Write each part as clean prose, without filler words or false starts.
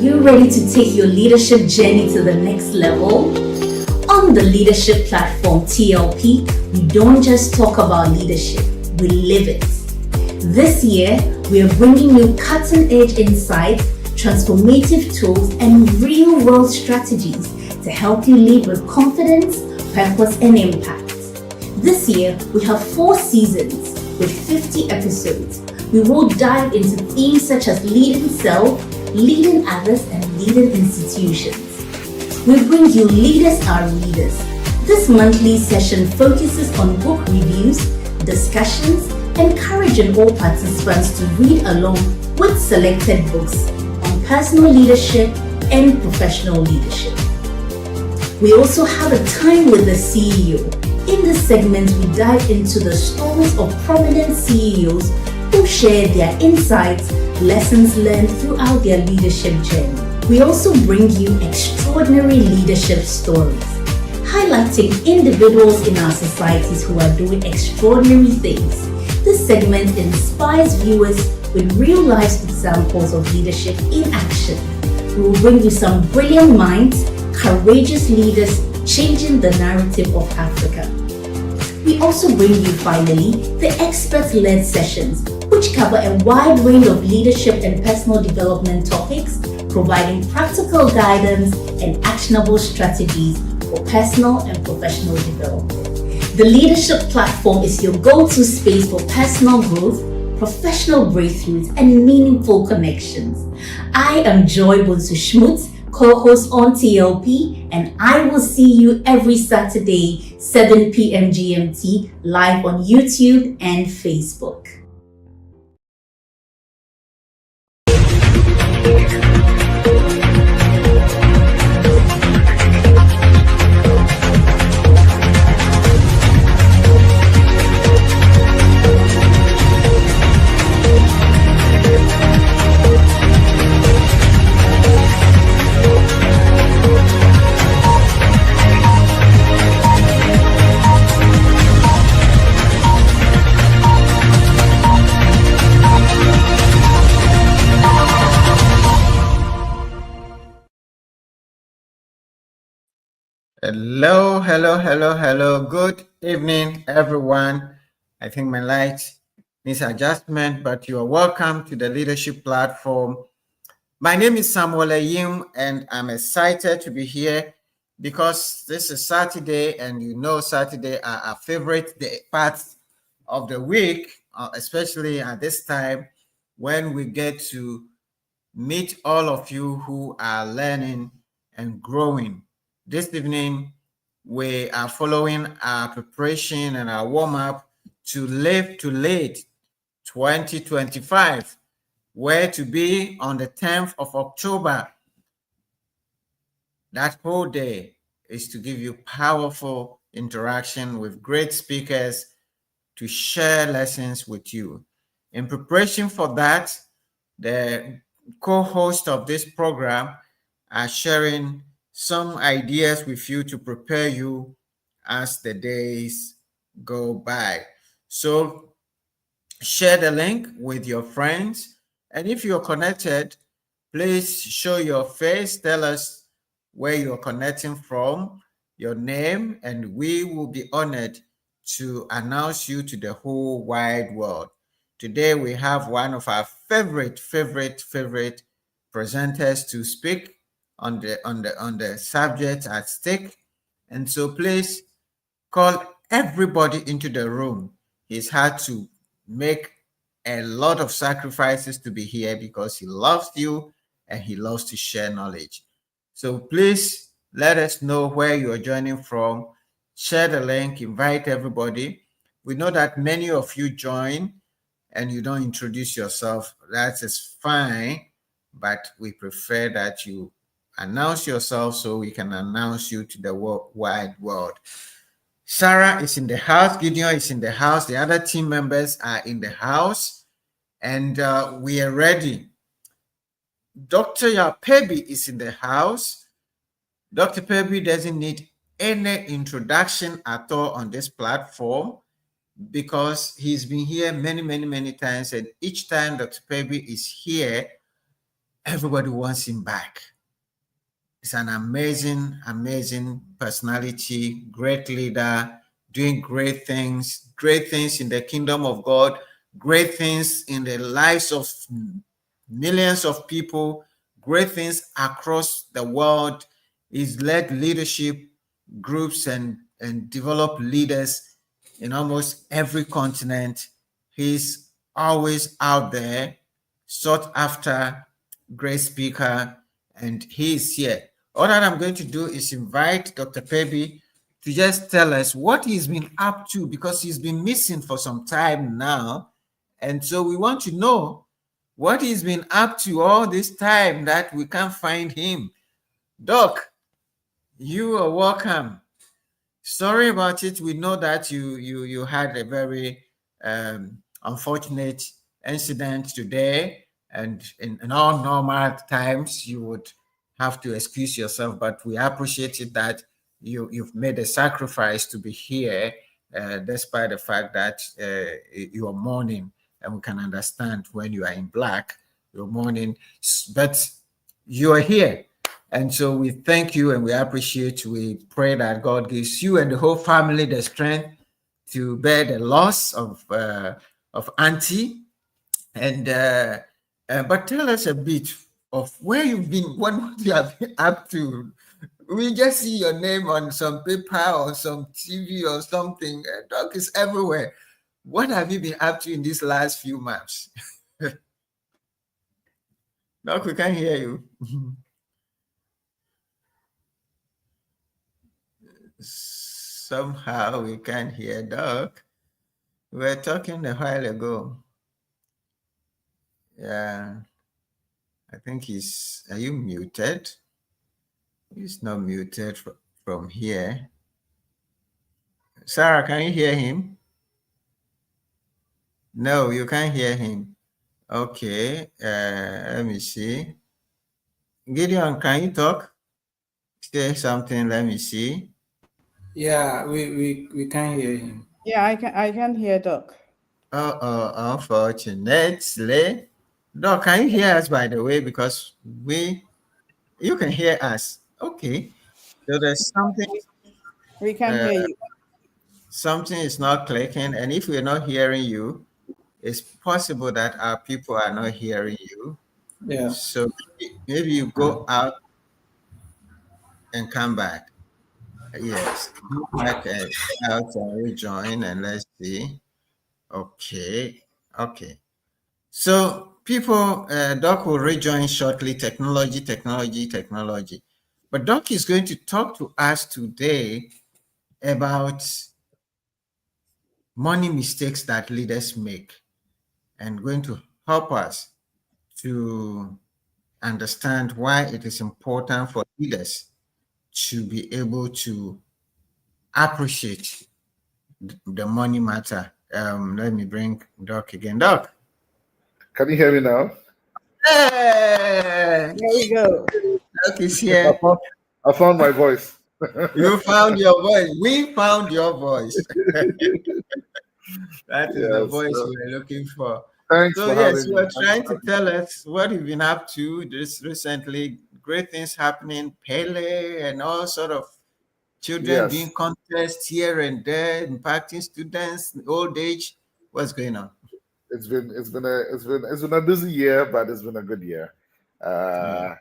You ready to take your leadership journey to the next level? On the leadership platform TLP, we don't just talk about leadership, we live it. This year, we are bringing you cutting-edge insights, transformative tools, and real-world strategies to help you lead with confidence, purpose, and impact. This year, we have 4 seasons with 50 episodes. We will dive into themes such as leading self, leading others, and leading institutions. We bring you Leaders Are Leaders. This monthly session focuses on book reviews, discussions, encouraging all participants to read along with selected books on personal leadership and professional leadership. We also have a time with the CEO. In this segment, we dive into the stories of prominent CEOs who share their insights, lessons learned throughout their leadership journey. We also bring you extraordinary leadership stories, highlighting individuals in our societies who are doing extraordinary things. This segment inspires viewers with real-life examples of leadership in action. We will bring you some brilliant minds, courageous leaders changing the narrative of Africa. We also bring you finally the expert-led sessions, which cover a wide range of leadership and personal development topics, providing practical guidance and actionable strategies for personal and professional development. The leadership platform is your go-to space for personal growth, professional breakthroughs, and meaningful connections. I am Joy Bunsu-Schmutz, co-host on TLP, and I will see you every Saturday, 7 p.m. GMT, live on YouTube and Facebook. Hello. Good evening, everyone. I think my light needs adjustment, but you are welcome to the leadership platform. My name is Samuel Ayim, and I'm excited to be here because this is Saturday, and you know Saturday are our favorite parts of the week, especially at this time when we get to meet all of you who are learning and growing. This evening, we are following our preparation and our warm-up to LIVE2LEAD 2025, where to be on the 10th of October. That whole day is to give you powerful interaction with great speakers to share lessons with you. In preparation for that, the co-host of this program are sharing some ideas with you to prepare you as the days go by. So share the link with your friends, and if you're connected, please show your face, tell us where you're connecting from, your name, and we will be honored to announce you to the whole wide world. Today we have one of our favorite presenters to speak on the subject at stake, and so please call everybody into the room. He's had to make a lot of sacrifices to be here because he loves you and he loves to share knowledge. So please let us know where you are joining from. Share the link, invite everybody. We know that many of you join and you don't introduce yourself. That is fine, but we prefer that you announce yourself so we can announce you to the wide world. Sarah is in the house, Gideon is in the house, the other team members are in the house, and we are ready. Dr. Yaw Perbi is in the house. Dr. Perbi doesn't need any introduction at all on this platform because he's been here many times, and each time Dr. Perbi is here, everybody wants him back. He's an amazing, amazing personality, great leader, doing great things in the kingdom of God, great things in the lives of millions of people, great things across the world. He's led leadership groups and developed leaders in almost every continent. He's always out there, sought after, great speaker, and he is here. All that I'm going to do is invite Dr. Perbi to just tell us what he's been up to, because he's been missing for some time now. And so we want to know what he's been up to all this time that we can't find him. Doc, you are welcome. Sorry about it. We know that you had a very unfortunate incident today, and in all normal times you would have to excuse yourself, but we appreciate it that you've made a sacrifice to be here, despite the fact that you are mourning, and we can understand when you are in black, you're mourning, but you are here. And so we thank you and we appreciate, we pray that God gives you and the whole family the strength to bear the loss of Auntie. And but tell us a bit of where you've been, what you have been up to. We just see your name on some paper or some TV or something. Doc is everywhere. What have you been up to in these last few months? Doc, we can't hear you. Somehow we can't hear Doc. We were talking a while ago. Yeah, I think he's, are you muted? He's not muted from here. Sarah, can you hear him? No, you can't hear him. Okay, let me see. Gideon, can you talk? Say something, let me see. Yeah, we can hear him. Yeah, I can hear Doc. Unfortunately. Doc, can you hear us, by the way? Because you can hear us. Okay. So there's something. We can hear you. Something is not clicking. And if we're not hearing you, it's possible that our people are not hearing you. Yeah. So maybe you go out and come back. Yes. Go back and out and rejoin, and let's see. Okay. Okay. So people, Doc will rejoin shortly. Technology. But Doc is going to talk to us today about money mistakes that leaders make, and going to help us to understand why it is important for leaders to be able to appreciate the money matter. Let me bring Doc again. Doc. Can you hear me now? Hey! There we go. Doc is here. I found my voice. You found your voice. We found your voice. That is the voice we were looking for. Thanks so for yes, having you are me. trying to tell us what you've been up to this recently. Great things happening, Pele and all sort of children doing contests here and there, impacting students, old age. What's going on? It's been a busy year, but it's been a good year. I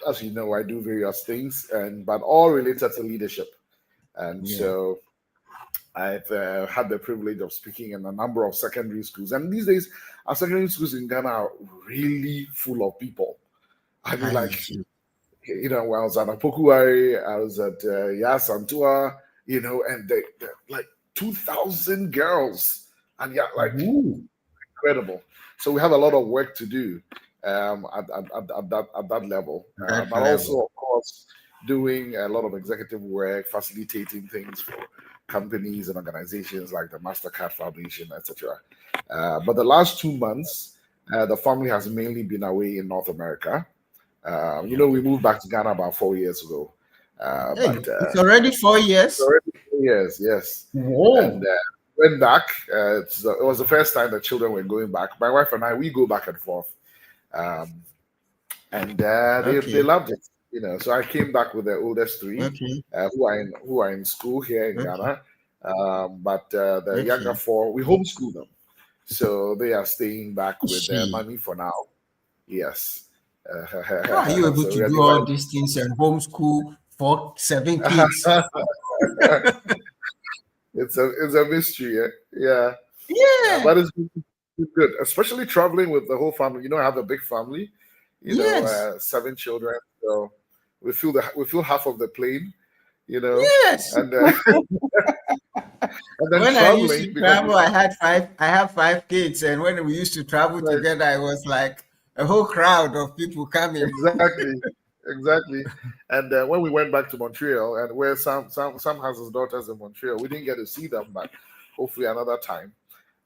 as you know, I do various things, but all related to leadership, and so I've had the privilege of speaking in a number of secondary schools. And these days, our secondary schools in Ghana are really full of people. I mean, like, you know, when I was at Apokuari, I was at Yasantua, you know, and they like 2,000 girls, and like incredible. So we have a lot of work to do at that level, but also, of course, doing a lot of executive work, facilitating things for companies and organizations like the Masterclass Foundation, etc. But the last 2 months, the family has mainly been away in North America. You know, we moved back to Ghana about 4 years ago. But it's already 4 years? Already 4 years, yes. Whoa. And went back. It was the first time the children were going back. My wife and I, we go back and forth. and they loved it. So I came back with the oldest three, who are in school here in Ghana, but the younger four, we homeschool them, so they are staying back with their money for now. Yes. How are you able to do all these things and homeschool 7 kids? It's a mystery, yeah. But it's good, especially traveling with the whole family. I have a big family, 7 children, so we feel half of the plane, Yes. and then when I used to travel, I have 5 kids, and when we used to travel together, it was like a whole crowd of people coming. Exactly. And when we went back to Montreal, and where Sam has his daughters in Montreal, we didn't get to see them, but hopefully another time.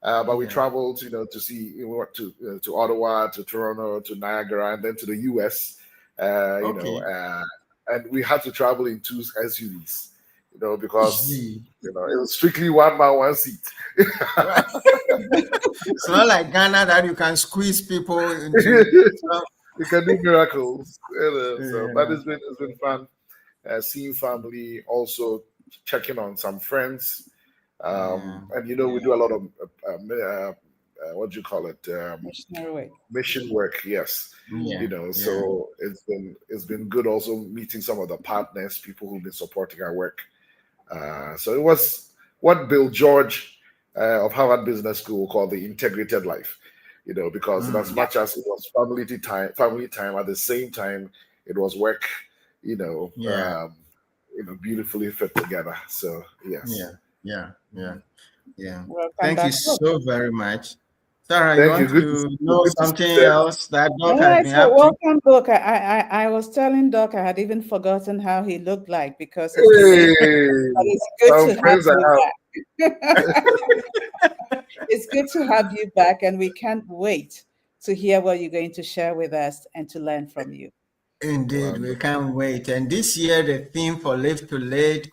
But we traveled, to see. We went to Ottawa, to Toronto, to Niagara, and then to the US. And we had to travel in 2 SUVs, because it was strictly 1 man 1 seat. It's not like Ghana that you can squeeze people into. You can do miracles, So, but it's been fun seeing family, also checking on some friends, and we do a lot of what do you call it? Mission work. Yes. So it's been good also meeting some of the partners, people who've been supporting our work. So it was what Bill George of Harvard Business School called the integrated life. Because as much as it was family time, at the same time it was work. Beautifully fit together. So yes. Yeah. Welcome Thank you back. so very much. Sarah, you want to know something else that Doc All has right, been so up to? welcome, Doc. I was telling Doc I had even forgotten how he looked like because it's but it's good to have you back. It's good to have you back, and we can't wait to hear what you're going to share with us and to learn from you. Indeed, we can't wait. And this year, the theme for LIVE2LEAD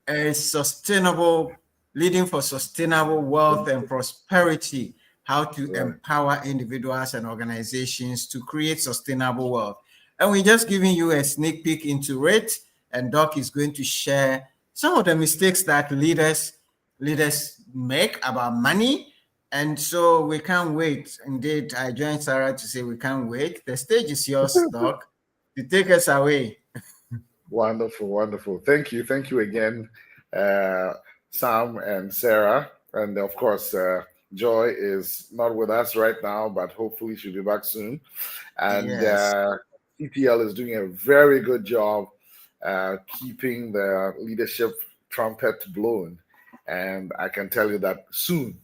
is sustainable, leading for sustainable wealth and prosperity, how to empower individuals and organizations to create sustainable wealth. And we're just giving you a sneak peek into it. And Doc is going to share some of the mistakes that leaders make about money. And so we can't wait. Indeed, I joined Sarah to say we can't wait. The stage is yours, Doc, to take us away. Wonderful. Thank you again, Sam and Sarah, and of course Joy is not with us right now, but hopefully she'll be back soon. And CTL is doing a very good job keeping the leadership trumpet blowing, and I can tell you that soon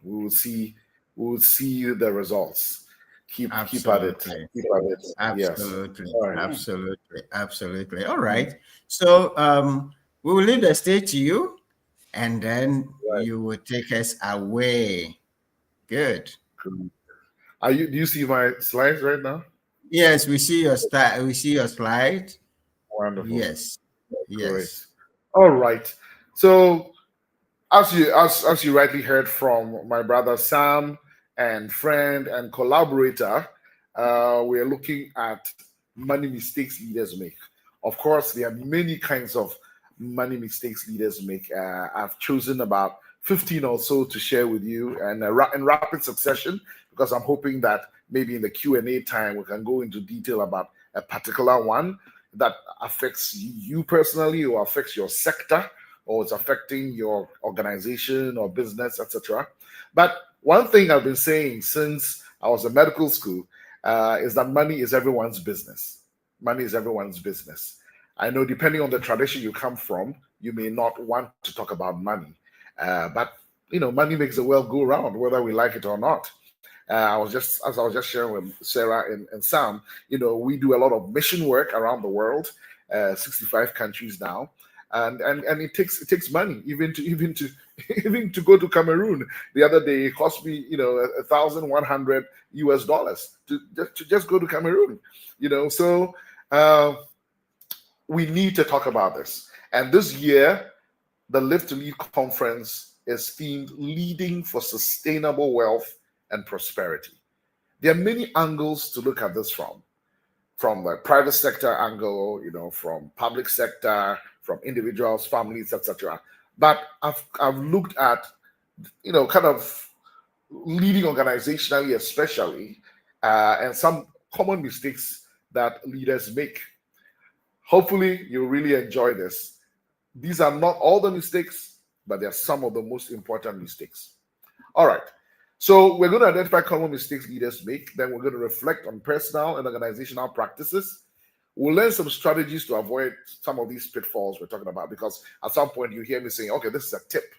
we will see the results. Keep at it. Absolutely. Yes. Absolutely. All right. So we will leave the stage to you, and then you will take us away. Good. Do you see my slides right now? Yes, we see your slide. Wonderful. Yes. Great. All right. So as you rightly heard from my brother Sam and friend and collaborator, we are looking at money mistakes leaders make. Of course, there are many kinds of money mistakes leaders make. I've chosen about 15 or so to share with you, and in rapid succession, because I'm hoping that maybe in the Q&A time we can go into detail about a particular one that affects you personally, or affects your sector, or it's affecting your organization or business, etc. But one thing I've been saying since I was in medical school is that money is everyone's business. Money is everyone's business. I know depending on the tradition you come from, you may not want to talk about money. But money makes the world go round, whether we like it or not. I was just sharing with Sarah and Sam, we do a lot of mission work around the world, 65 countries now. And it takes money even to go to Cameroon. The other day it cost me $1,100 to just go to Cameroon. So we need to talk about this. And this year the LIVE2LEAD conference is themed Leading for Sustainable Wealth and Prosperity. There are many angles to look at this from the private sector angle, from public sector, from individuals, families, etc. But I've looked at, kind of leading organizationally, especially, and some common mistakes that leaders make. Hopefully, you'll really enjoy this. These are not all the mistakes, but they're some of the most important mistakes. All right. So we're going to identify common mistakes leaders make. Then we're going to reflect on personal and organizational practices. We'll learn some strategies to avoid some of these pitfalls we're talking about, because at some point you hear me saying, okay, this is a tip.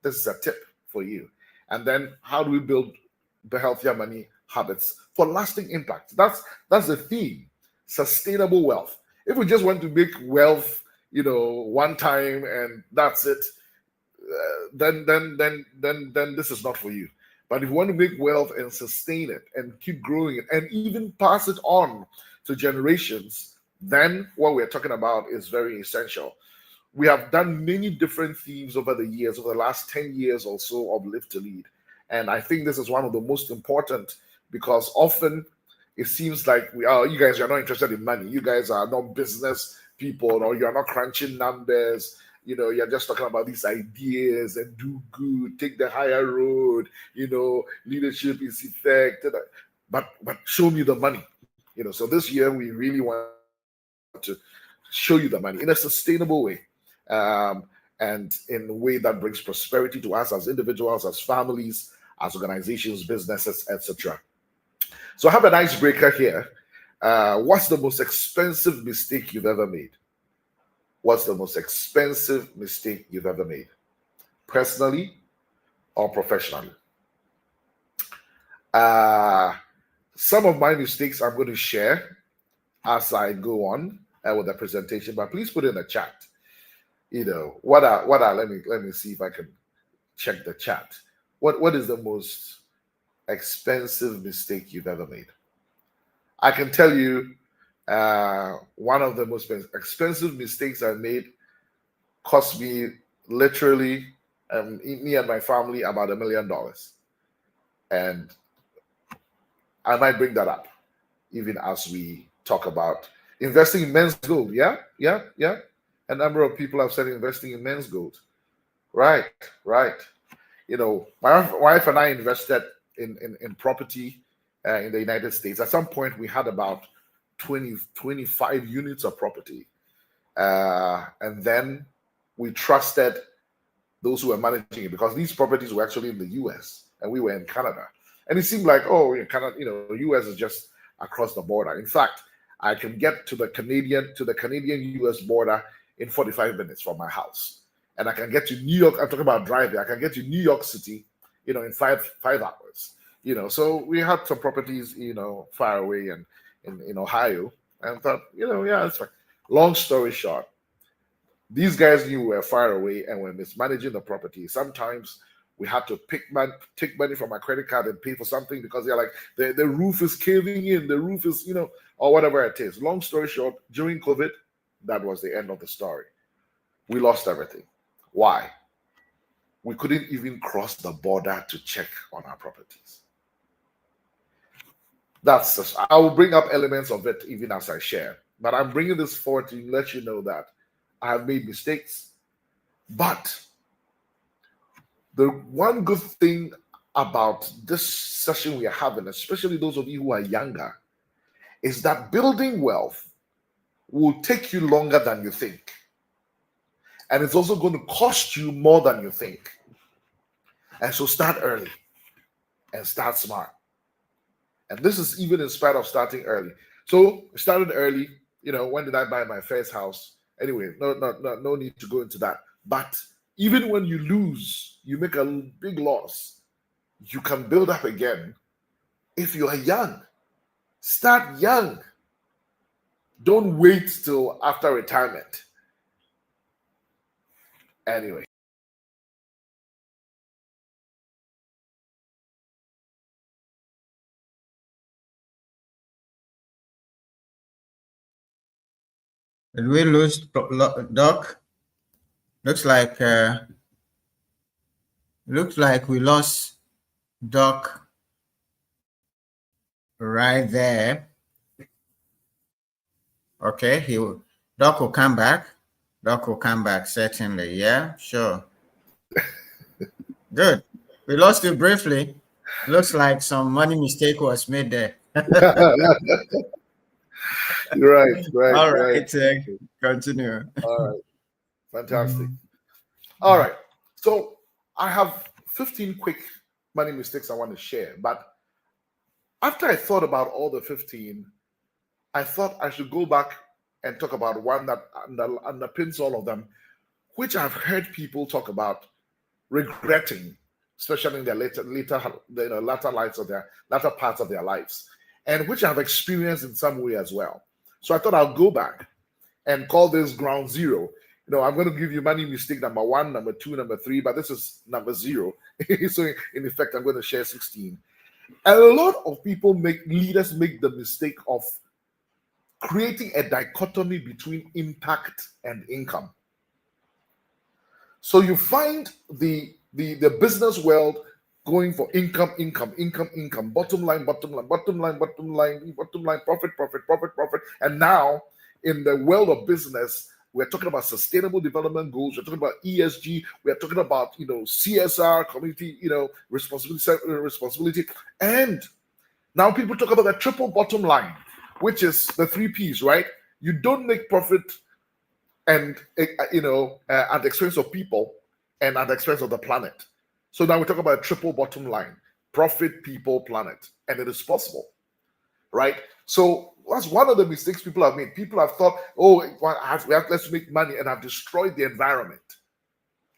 This is a tip for you. And then how do we build the healthier money habits for lasting impact? That's the theme, sustainable wealth. If we just want to make wealth, one time and that's it, then this is not for you. But if you want to make wealth and sustain it and keep growing it and even pass it on to generations, then what we're talking about is very essential. We have done many different themes over the years, over the last 10 years or so of Live to Lead. And I think this is one of the most important, because often it seems like you guys are not interested in money. You guys are not business people, or you're not crunching numbers. You're just talking about these ideas and do good, take the higher road, leadership is effective. But show me the money. So this year we really want to show you the money in a sustainable way, and in a way that brings prosperity to us as individuals, as families, as organizations, businesses, etc. So I have an icebreaker here. What's the most expensive mistake you've ever made? What's the most expensive mistake you've ever made? Personally or professionally? Some of my mistakes I'm going to share as I go on with the presentation, but please put in the chat. What are let me see if I can check the chat. What is the most expensive mistake you've ever made? I can tell you one of the most expensive mistakes I made cost me literally, me and my family, about $1 million. And I might bring that up even as we talk about investing in men's gold. Yeah. A number of people have said investing in men's gold. Right. My wife and I invested in property in the United States. At some point, we had about 25 units of property. And then we trusted those who were managing it, because these properties were actually in the US and we were in Canada. And it seemed like, Canada, US is just across the border. In fact, I can get to the Canadian US border in 45 minutes from my house. And I can get to New York. I'm talking about driving. I can get to New York City, in five hours. So we had some properties, far away and in Ohio, and thought, it's fine. Long story short, these guys knew we were far away and were mismanaging the property. Sometimes we had to take money from my credit card and pay for something because they're like, the roof is caving in, the roof is, or whatever it is. Long story short, during COVID, that was the end of the story. We lost everything. Why? We couldn't even cross the border to check on our properties. I will bring up elements of it even as I share, but I'm bringing this forward to let you know that I have made mistakes. But the one good thing about this session we are having, especially those of you who are younger, is that building wealth will take you longer than you think. And it's also going to cost you more than you think. And so start early and start smart. And this is even in spite of starting early. So I started early. When did I buy my first house? Anyway, no need to go into that. But even when you lose, you make a big loss, you can build up again if you are young. Start young. Don't wait till after retirement. Anyway. Did we lose Doc? Looks like we lost Doc. right there. Okay, Doc will come back. Doc will come back, certainly. Yeah, sure. Good. We lost you briefly. Looks like some money mistake was made there. Right. All right, continue. All right, fantastic. All right, so I have 15 quick money mistakes I want to share, but after I thought about all the 15, I thought I should go back and talk about one that underpins all of them, which I've heard people talk about regretting, especially in their latter lives of their latter parts of their lives, and which I've experienced in some way as well. So I thought I'll go back and call this ground zero. I'm going to give you money mistake number 1, number 2, number 3, but this is number 0. So in effect, I'm going to share 16. A lot of leaders make the mistake of creating a dichotomy between impact and income. So you find the business world going for income, bottom line, profit. And now in the world of business, we're talking about sustainable development goals. We're talking about ESG. We're talking about CSR, community responsibility. And now people talk about the triple bottom line, which is the 3 Ps, right? You don't make profit and at the expense of people and at the expense of the planet. So now we talk about a triple bottom line: profit, people, planet, and it is possible, right? So that's one of the mistakes people have made. People have thought, let's make money, and I've destroyed the environment,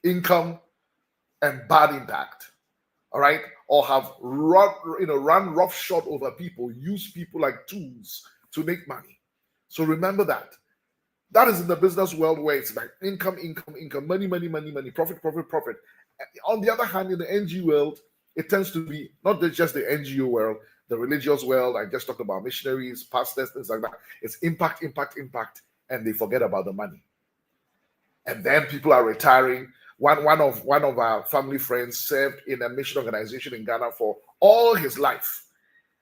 income, and bad impact. All right, or have run roughshod over people, use people like tools to make money. So remember that. That is in the business world where it's like income, money, profit. On the other hand, in the NGO world, it tends to be not just the NGO world, the religious world. I just talked about missionaries, pastors, things like that. It's impact, and they forget about the money. And then people are retiring. One of our family friends served in a mission organization in Ghana for all his life.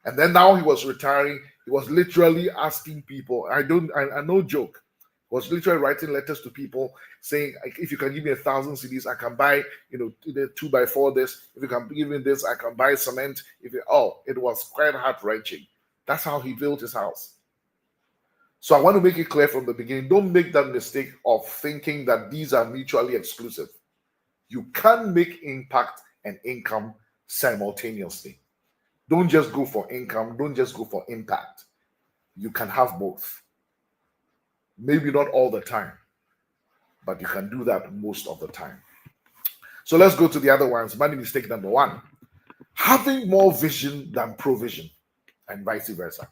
And then now he was retiring. He was literally asking people, I no joke, was literally writing letters to people saying, if you can give me 1,000 CDs, I can buy, the 2x4 this. If you can give me this, I can buy cement. It was quite heart-wrenching. That's how he built his house. So I want to make it clear from the beginning, don't make that mistake of thinking that these are mutually exclusive. You can make impact and income simultaneously. Don't just go for income. Don't just go for impact. You can have both. Maybe not all the time, but you can do that most of the time. So let's go to the other ones. Money mistake number 1, having more vision than provision, and vice versa.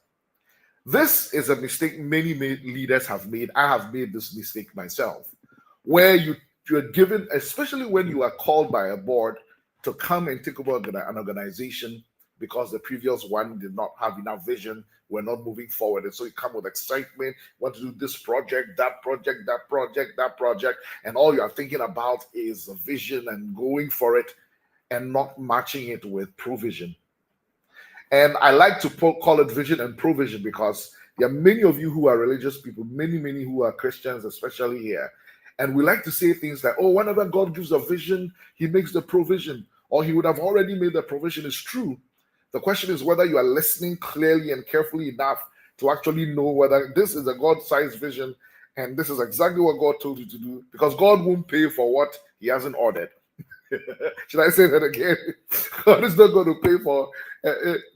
This is a mistake many leaders have made. I have made this mistake myself, where you're given, especially when you are called by a board to come and take over an organization because the previous one did not have enough vision, we're not moving forward. And so you come with excitement, want to do this project, that project, and all you are thinking about is a vision and going for it and not matching it with provision. And I like to call it vision and provision because there are many of you who are religious people, many who are Christians, especially here. And we like to say things like, whenever God gives a vision, he makes the provision, or he would have already made the provision. Is true. The question is whether you are listening clearly and carefully enough to actually know whether this is a God-sized vision and this is exactly what God told you to do, because God won't pay for what he hasn't ordered. Should I say that again? God is not going to pay for,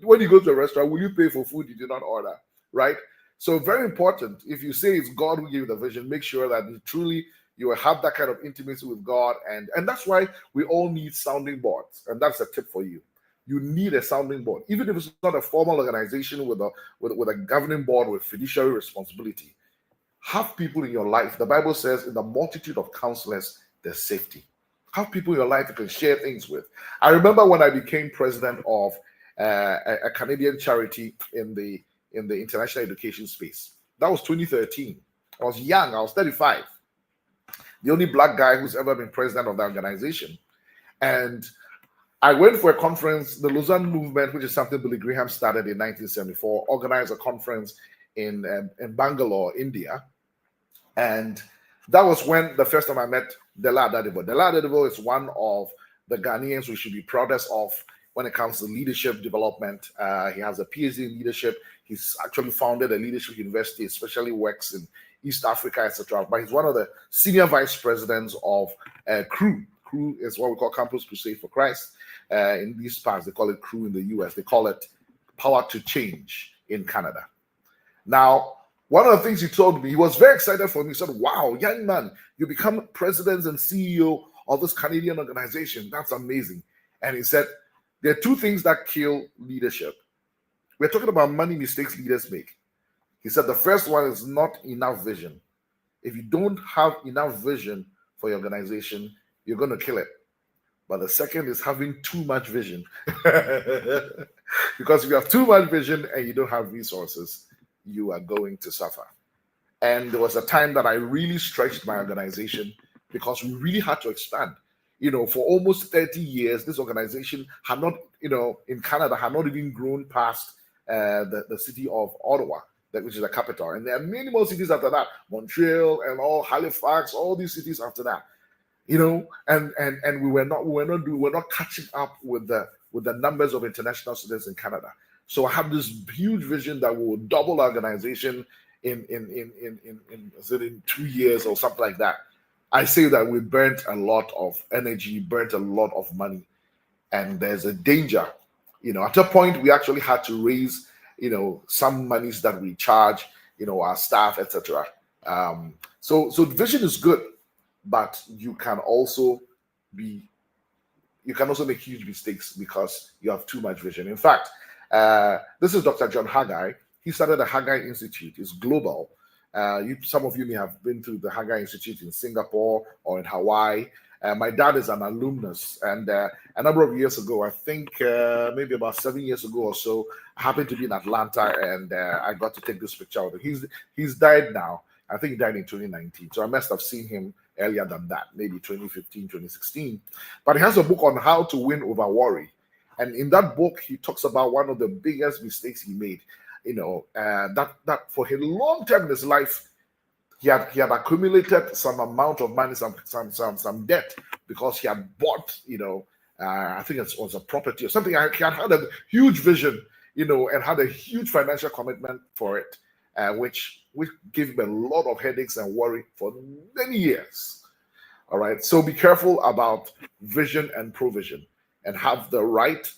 when you go to a restaurant, will you pay for food you did not order, right? So very important, if you say it's God who gave you the vision, make sure that truly you will have that kind of intimacy with God. And that's why we all need sounding boards. And that's a tip for you. You need a sounding board, even if it's not a formal organization with a governing board with fiduciary responsibility. Have people in your life. The Bible says, in the multitude of counselors, there's safety. Have people in your life you can share things with. I remember when I became president of a Canadian charity in the international education space. That was 2013. I was young. I was 35. The only black guy who's ever been president of the organization. And I went for a conference, the Lausanne movement, which is something Billy Graham started in 1974, organized a conference in Bangalore, India. And that was when the first time I met Dela Adedibo. Dela Adedibo is one of the Ghanaians we should be proudest of when it comes to leadership development. He has a PhD in leadership. He's actually founded a leadership university, especially works in East Africa, etc. But he's one of the senior vice presidents of CRU. CRU is what we call Campus Crusade for Christ. In these parts, they call it CRU in the US. They call it Power to Change in Canada. Now, one of the things he told me, he was very excited for me. He said, wow, young man, you become president and CEO of this Canadian organization. That's amazing. And he said, there are two things that kill leadership. We're talking about money mistakes leaders make. He said the first one is not enough vision. If you don't have enough vision for your organization, you're going to kill it. But the second is having too much vision. Because if you have too much vision and you don't have resources, you are going to suffer. And there was a time that I really stretched my organization because we really had to expand. You know, for almost 30 years, this organization had not, you know, in Canada, had not even grown past the city of Ottawa, which is the capital. And there are many more cities after that, Montreal and all, Halifax, all these cities after that. You know, and we were not catching up with the numbers of international students in Canada. So I have this huge vision that we will double our organization in 2 years or something like that. I say that we burnt a lot of energy, burnt a lot of money, and there's a danger. You know, at a point we actually had to raise, you know, some monies that we charge, you know, our staff, etc. So vision is good, but you can also make huge mistakes because you have too much vision. In fact, this is Dr. John Haggai. He started the Haggai Institute. It's global. Some of you may have been to the Haggai Institute in Singapore or in Hawaii. My dad is an alumnus, and a number of years ago, I think maybe about 7 years ago or so, I happened to be in Atlanta, and I got to take this picture with him. He's died now. I think he died in 2019, so I must have seen him earlier than that, maybe 2015, 2016. But he has a book on how to win over worry. And in that book, he talks about one of the biggest mistakes he made. You know, that for a long time in his life, he had accumulated some amount of money, some debt, because he had bought, you know, I think it was a property or something. He had a huge vision, you know, and had a huge financial commitment for it, which gave him a lot of headaches and worry for many years. All right, so be careful about vision and provision, and have the right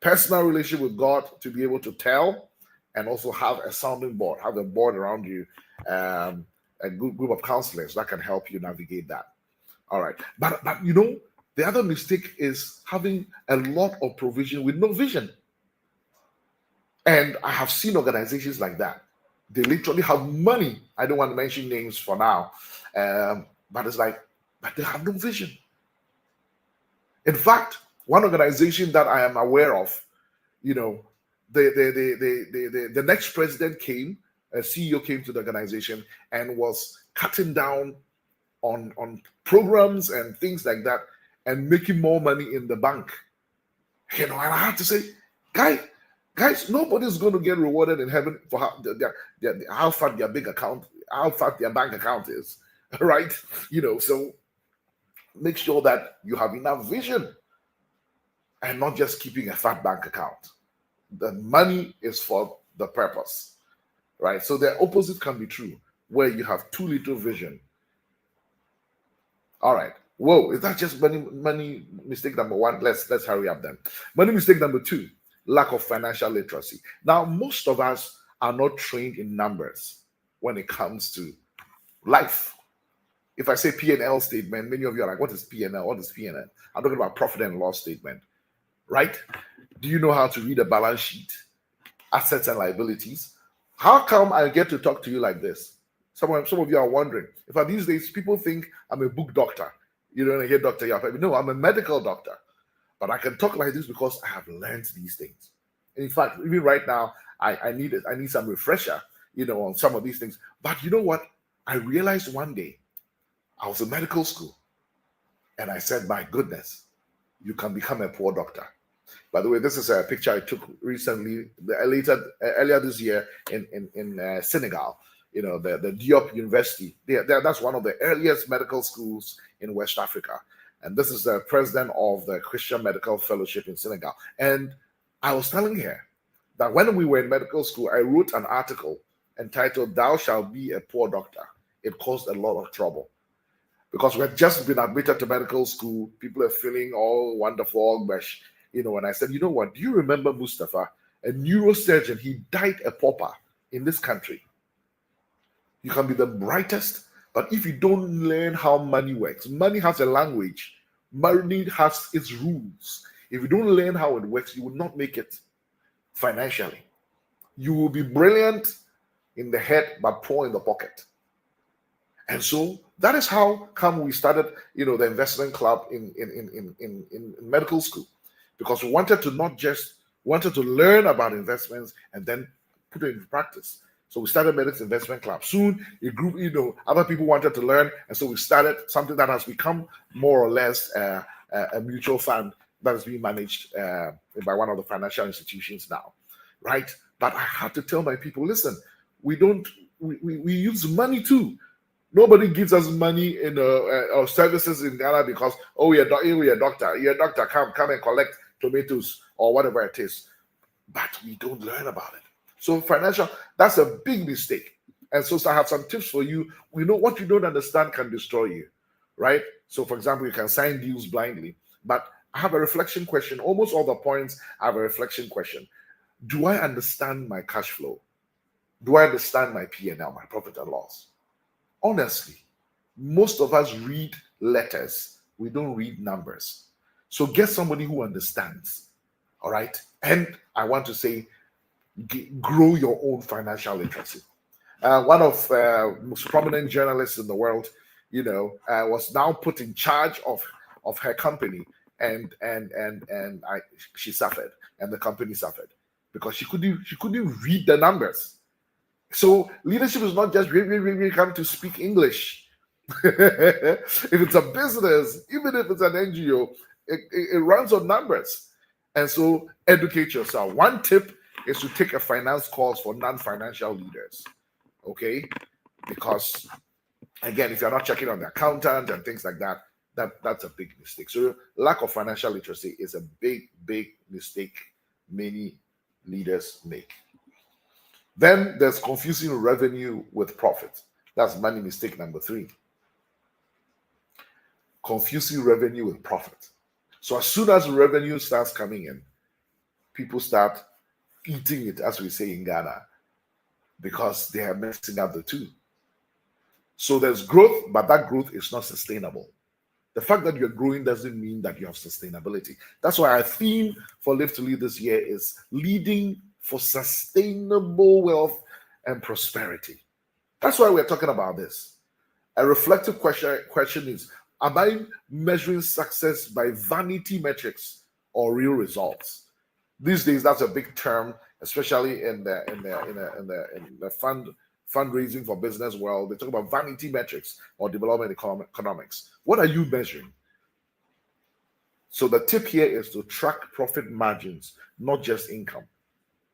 personal relationship with God to be able to tell, and also have a sounding board, have a board around you, a good group of counselors that can help you navigate that. All right, but you know, the other mistake is having a lot of provision with no vision. And I have seen organizations like that. They literally have money. I don't want to mention names for now, but it's like, but they have no vision. In fact, one organization that I am aware of, you know, the next president came, a CEO came to the organization and was cutting down on programs and things like that and making more money in the bank. You know, and I had to say, guys, nobody's going to get rewarded in heaven for how fat their big account, how fat their bank account is, right? You know, so make sure that you have enough vision and not just keeping a fat bank account. The money is for the purpose, right? So the opposite can be true, where you have too little vision. All right. Whoa, is that just money mistake number one? Let's hurry up then. Money mistake number two, lack of financial literacy. Now, most of us are not trained in numbers when it comes to life. If I say P&L statement, many of you are like, what is P&L? What is P&L? I'm talking about profit and loss statement, right? Do you know how to read a balance sheet, assets and liabilities? How come I get to talk to you like this? Some of you are wondering. In fact, these days, people think I'm a book doctor. You don't hear Dr. Yaw Perbi. No, I'm a medical doctor. But I can talk like this because I have learned these things. In fact, even right now, I need some refresher, you know, on some of these things. But you know what? I realized one day, I was in medical school, and I said, my goodness, you can become a poor doctor. By the way, this is a picture I took recently, earlier this year in Senegal. You know, the Diop University. That's one of the earliest medical schools in West Africa. And this is the president of the Christian Medical Fellowship in Senegal. And I was telling her that when we were in medical school, I wrote an article entitled, "Thou Shalt Be a Poor Doctor." It caused a lot of trouble because we had just been admitted to medical school. People are feeling all wonderful, all mesh. You know, and I said, you know what? Do you remember Mustafa, a neurosurgeon? He died a pauper in this country. You can be the brightest, but if you don't learn how money works, money has a language. Money has its rules. If you don't learn how it works, you will not make it financially. You will be brilliant in the head, but poor in the pocket. And so that is how come we started, you know, the investment club in medical school, because we wanted to learn about investments and then put it into practice. So we started Medics Investment Club. Soon a group, you know, other people wanted to learn, and so we started something that has become more or less a mutual fund that is being managed by one of the financial institutions now, right? But I had to tell my people, listen, we use money too. Nobody gives us money in or services in Ghana because, oh, you're a doctor, come and collect tomatoes or whatever it is. But we don't learn about it. So financial, that's a big mistake. And so I have some tips for you. We know what you don't understand can destroy you, right? So for example, you can sign deals blindly. But I have a reflection question. Almost all the points I have a reflection question. Do I understand my cash flow? Do I understand my P&L, my profit and loss? Honestly, most of us read letters. We don't read numbers. So get somebody who understands, all right? And I want to say, grow your own financial literacy. One of most prominent journalists in the world, you know, was now put in charge of her company, and she suffered, and the company suffered because she couldn't read the numbers. So leadership is not just really come to speak English. If it's a business, even if it's an NGO, it runs on numbers. And so educate yourself. One tip is to take a finance course for non-financial leaders. Okay? Because again, if you're not checking on the accountant and things like that, that's a big mistake. So lack of financial literacy is a big mistake many leaders make. Then there's confusing revenue with profit. That's money mistake number 3. Confusing revenue with profit. So as soon as revenue starts coming in, people start eating it, as we say in Ghana, because they are messing up the two. So there's growth, but that growth is not sustainable. The fact that you're growing doesn't mean that you have sustainability. That's why our theme for Live to Lead this year is leading for sustainable wealth and prosperity. That's why we're talking about this. A reflective question is, am I measuring success by vanity metrics or real results? These days, that's a big term, especially in the fundraising for business world. They talk about vanity metrics or development economics. What are you measuring? So the tip here is to track profit margins, not just income.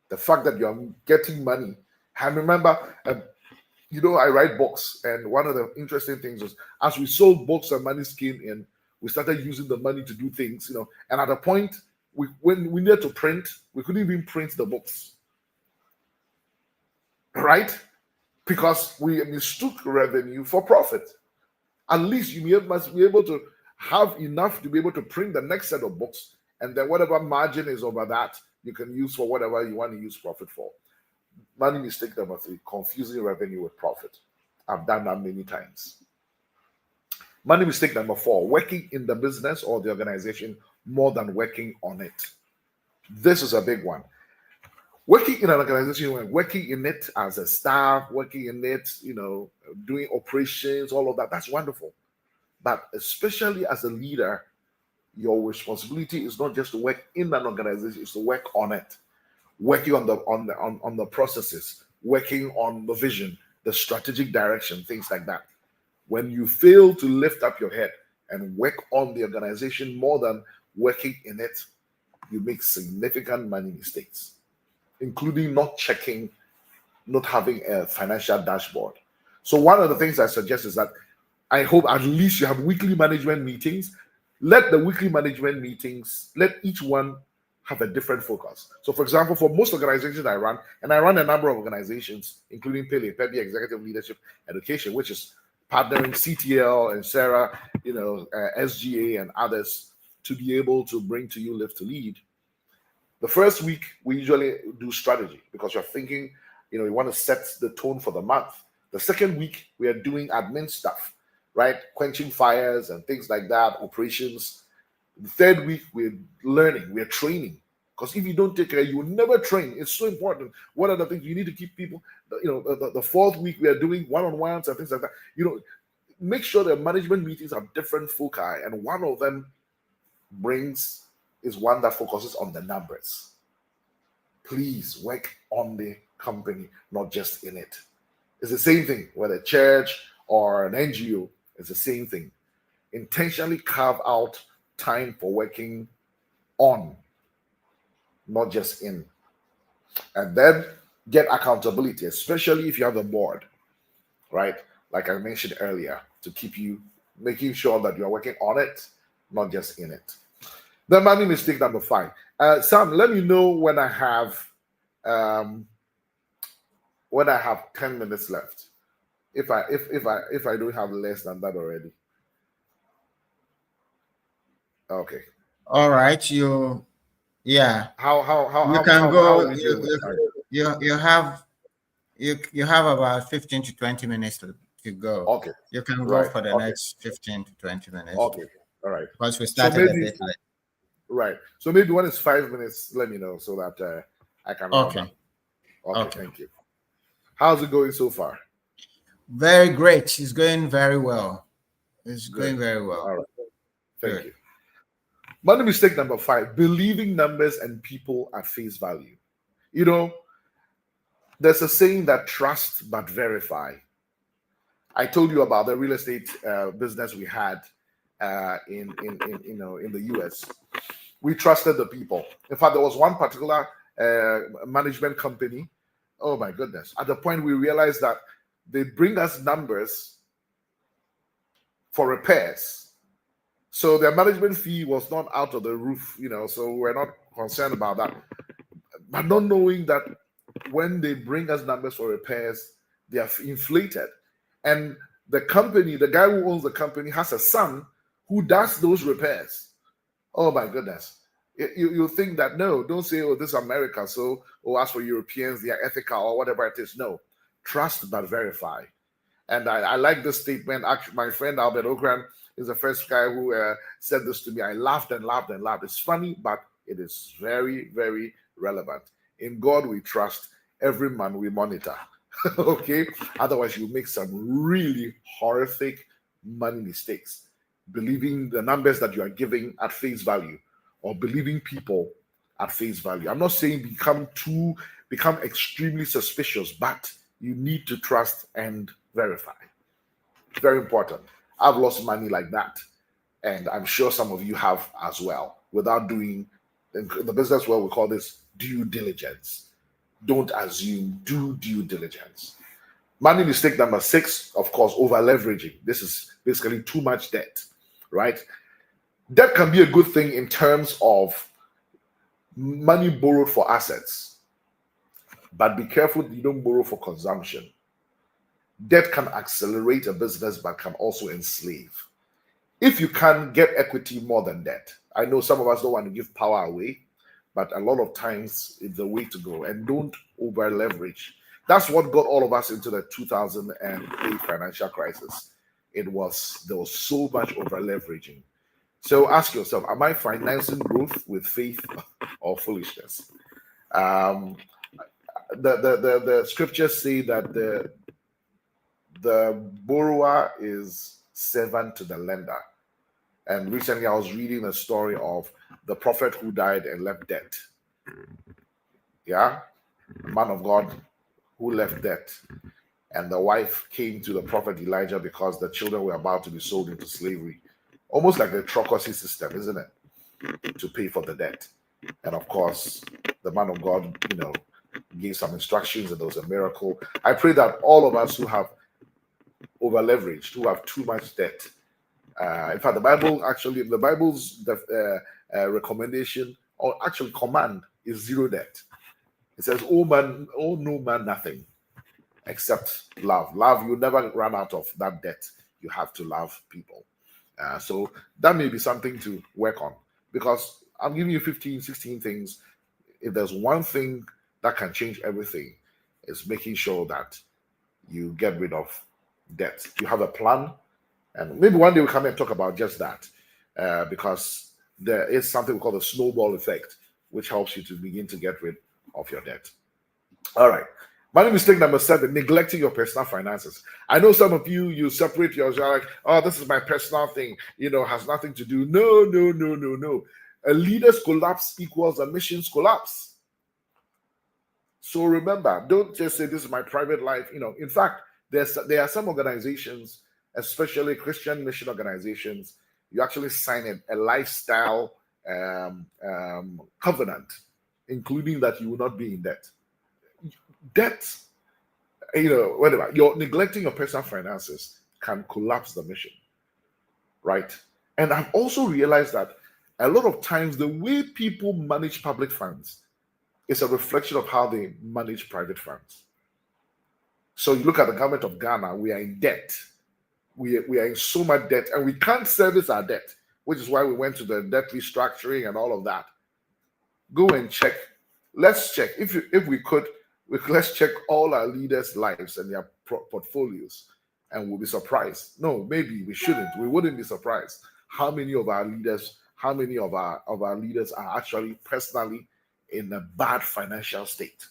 The fact that you're getting money. And remember, I write books, and one of the interesting things was as we sold books and money came in, we started using the money to do things, and at a point, when we needed to print, we couldn't even print the books, right? Because we mistook revenue for profit. At least you must be able to have enough to be able to print the next set of books, and then whatever margin is over that, you can use for whatever you want to use profit for. Money mistake number 3, confusing revenue with profit. I've done that many times. Money mistake number 4, working in the business or the organization more than working on it. This is a big one. Working in an organization, working in it as a staff, working in it, doing operations, all of that, that's wonderful. But especially as a leader, your responsibility is not just to work in an organization, it's to work on it. Working on the processes, working on the vision, the strategic direction, things like that. When you fail to lift up your head and work on the organization more than working in it, you make significant money mistakes, including not having a financial dashboard. So one of the things I suggest is that I hope at least you have weekly management meetings. Let the weekly management meetings, let each one have a different focus. So for example, for most organizations I run, and I run a number of organizations, including LIVE2LEAD, Perbi Executive Leadership Education, which is partnering CTL and Sarah, SGA and others to be able to bring to you LIVE2LEAD. The first week, we usually do strategy because you're thinking, you want to set the tone for the month. The second week, we are doing admin stuff, right? Quenching fires and things like that, operations. The third week, we're learning, we're training. Because if you don't take care, you will never train. It's so important. What are the things you need to keep people? The fourth week, we are doing one-on-ones and things like that. Make sure that management meetings have different foci, and one of them is one that focuses on the numbers. Please work on the company, not just in it. It's the same thing, whether a church or an NGO, it's the same thing. Intentionally carve out time for working on, not just in. And then get accountability, especially if you have a board, right? Like I mentioned earlier, to keep you making sure that you are working on it, not just in it. The money mistake number 5. Sam, let me know when I have 10 minutes left. If I don't have less than that already. Okay. All right. You can go. You have about 15 to 20 minutes to go. Okay. You can go for the next 15 to 20 minutes. Okay. All right. Because we started a bit late. Right. So maybe when it's 5 minutes, let me know so that I can. Okay. Okay. Thank you. How's it going so far? Very great. It's going very well. It's going very well. All right. Thank you. Money mistake number 5, believing numbers and people at face value. There's a saying that trust but verify. I told you about the real estate business we had in the US. We trusted the people. In fact, there was one particular management company. Oh my goodness. At the point we realized that they bring us numbers for repairs. So their management fee was not out of the roof, so we're not concerned about that. But not knowing that when they bring us numbers for repairs, they are inflated. And the company, the guy who owns the company has a son who does those repairs. Oh my goodness. You think that, no, don't say, this is America, so, as for Europeans, they are ethical or whatever it is. No, trust but verify. And I like this statement. Actually, my friend Albert Okran is the first guy who said this to me. I laughed and laughed and laughed. It's funny, but it is very, very relevant. In God we trust, every man we monitor. Okay? Otherwise, you make some really horrific money mistakes. Believing the numbers that you are giving at face value, or believing people at face value. I'm not saying become extremely suspicious, but you need to trust and verify. It's very important. I've lost money like that, and I'm sure some of you have as well, without doing, in the business world, we call this due diligence. Don't assume, do due diligence. Money mistake number 6, of course, over leveraging. This is basically too much debt, right? Debt can be a good thing in terms of money borrowed for assets, but be careful you don't borrow for consumption. Debt can accelerate a business, but can also enslave. If you can get equity more than debt, I know some of us don't want to give power away, but a lot of times it's the way to go. And don't over leverage. That's what got all of us into the 2008 financial crisis. There was so much over leveraging. So ask yourself, am I financing growth with faith or foolishness? The scriptures say that the borrower is servant to the lender. And recently I was reading a story of the prophet who died and left debt. Yeah? A man of God who left debt. And the wife came to the prophet Elijah because the children were about to be sold into slavery. Almost like the Trocracy system, isn't it? To pay for the debt. And of course, the man of God, gave some instructions, and there was a miracle. I pray that all of us who have over leveraged, who have too much debt. In fact, the Bible's recommendation, or actually command, is zero debt. It says, "Oh man, oh no man, nothing except love." Love, you never run out of that debt. You have to love people. So that may be something to work on, because I'm giving you 15, 16 things. If there's one thing that can change everything, it's making sure that you get rid of debt. You have a plan, and maybe one day we'll come and talk about just that, because there is something we call the snowball effect, which helps you to begin to get rid of your debt. All right. Money mistake number 7, neglecting your personal finances. I know some of you separate yours. You're like, oh, this is my personal thing, has nothing to do. No. A leader's collapse equals a mission's collapse. So remember, don't just say this is my private life. In fact, there are some organizations, especially Christian mission organizations, you actually sign a lifestyle covenant, including that you will not be in debt. Debt, whatever, you're neglecting your personal finances can collapse the mission, right? And I've also realized that a lot of times the way people manage public funds is a reflection of how they manage private funds. So you look at the government of Ghana, we are in debt. We are in so much debt, and we can't service our debt, which is why we went to the debt restructuring and all of that. Go and check. Let's check. If we could, let's check all our leaders' lives and their portfolios, and we'll be surprised. No, maybe we shouldn't. We wouldn't be surprised how many of our leaders are actually personally in a bad financial state.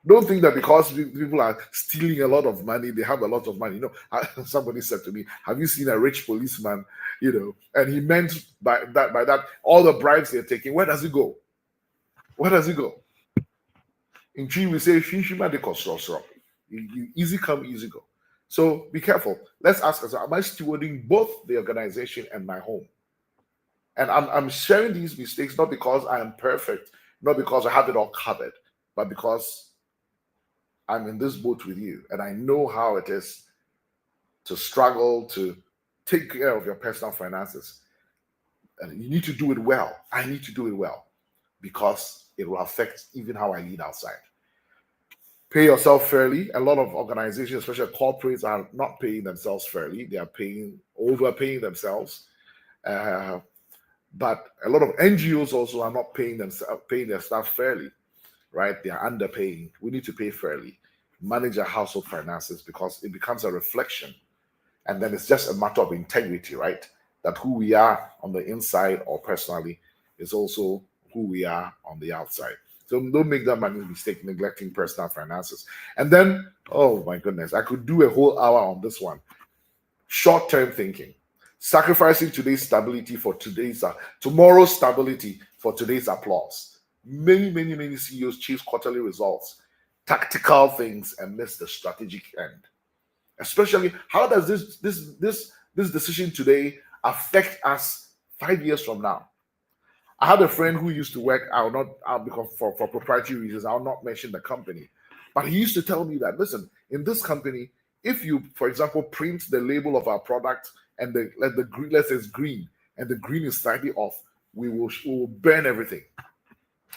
Don't think that because people are stealing a lot of money, they have a lot of money. Somebody said to me, have you seen a rich policeman? And he meant by that all the bribes they're taking, where does it go? Where does it go? In Chi, we say, easy come, easy go. So be careful. Let's ask ourselves, am I stewarding both the organization and my home? And I'm sharing these mistakes not because I am perfect, not because I have it all covered, but because I'm in this boat with you, and I know how it is to struggle to take care of your personal finances. And you need to do it well. I need to do it well, because it will affect even how I lead outside. Pay yourself fairly. A lot of organizations, especially corporates, are not paying themselves fairly. They are overpaying themselves. But a lot of NGOs also are not paying their staff fairly, right? They are underpaying. We need to pay fairly. Manage our household finances, because it becomes a reflection. And then it's just a matter of integrity, right? That who we are on the inside or personally is also who we are on the outside. So don't make that money mistake, neglecting personal finances. And then, oh my goodness, I could do a whole hour on this one. Short-term thinking. Sacrificing today's stability for tomorrow's stability for today's applause. Many CEOs chase quarterly results, tactical things, and miss the strategic end. Especially, how does this decision today affect us 5 years from now? I had a friend who used to work, because for proprietary reasons, I'll not mention the company. But he used to tell me that, listen, in this company, if you, for example, print the label of our product and let's say it's green, and the green is slightly off, we will burn everything.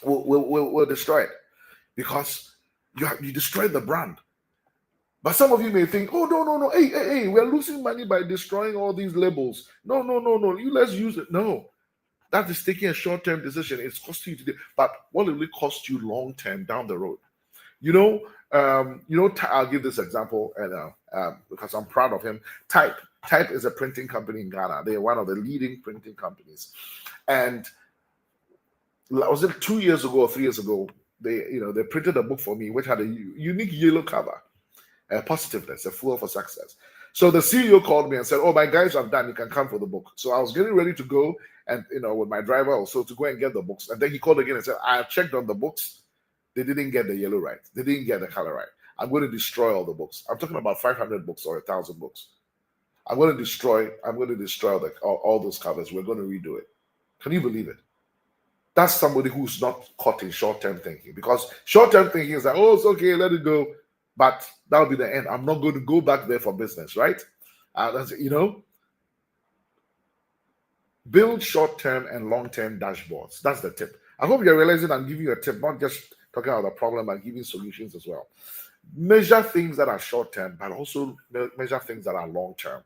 We'll destroy it, because you destroyed the brand. But some of you may think, oh, no, hey, we're losing money by destroying all these labels. No, let's use it. No, that is taking a short-term decision. It's costing you today, but what will it cost you long-term down the road? I'll give this example, and because I'm proud of him. Type is a printing company in Ghana. They are one of the leading printing companies, and was it 2 years ago or 3 years ago? They printed a book for me which had a unique yellow cover, positiveness, a fuel for success. So the CEO called me and said, "Oh, my guys are done. You can come for the book." So I was getting ready to go, and with my driver also to go and get the books. And then he called again and said, "I have checked on the books. They didn't get the yellow right. They didn't get the color right. I'm going to destroy all the books." I'm talking about 500 books or 1,000 books. I'm going to destroy all those covers. We're going to redo it. Can you believe it? That's somebody who's not caught in short-term thinking, because short-term thinking is like, oh, it's okay, let it go. But that'll be the end. I'm not going to go back there for business, right? Build short-term and long-term dashboards. That's the tip. I hope you're realizing I'm giving you a tip, not just talking about the problem, but giving solutions as well. Measure things that are short-term, but also measure things that are long-term.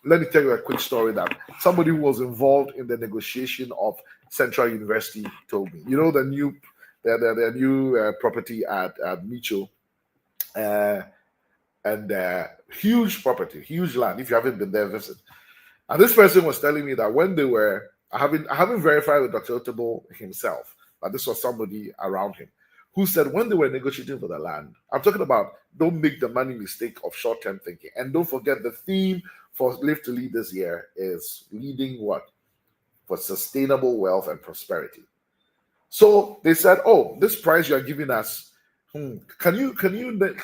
Let me tell you a quick story that somebody who was involved in the negotiation of Central University told me. You know, the new property at Micho, and huge property, huge land. If you haven't been there, visit. And this person was telling me that when they were, I haven't verified with Dr. Otable himself, but this was somebody around him who said when they were negotiating for the land, I'm talking about don't make the money mistake of short-term thinking. And don't forget, the theme for Live to Lead this year is leading what? For sustainable wealth and prosperity. So they said, oh, this price you're giving us, can you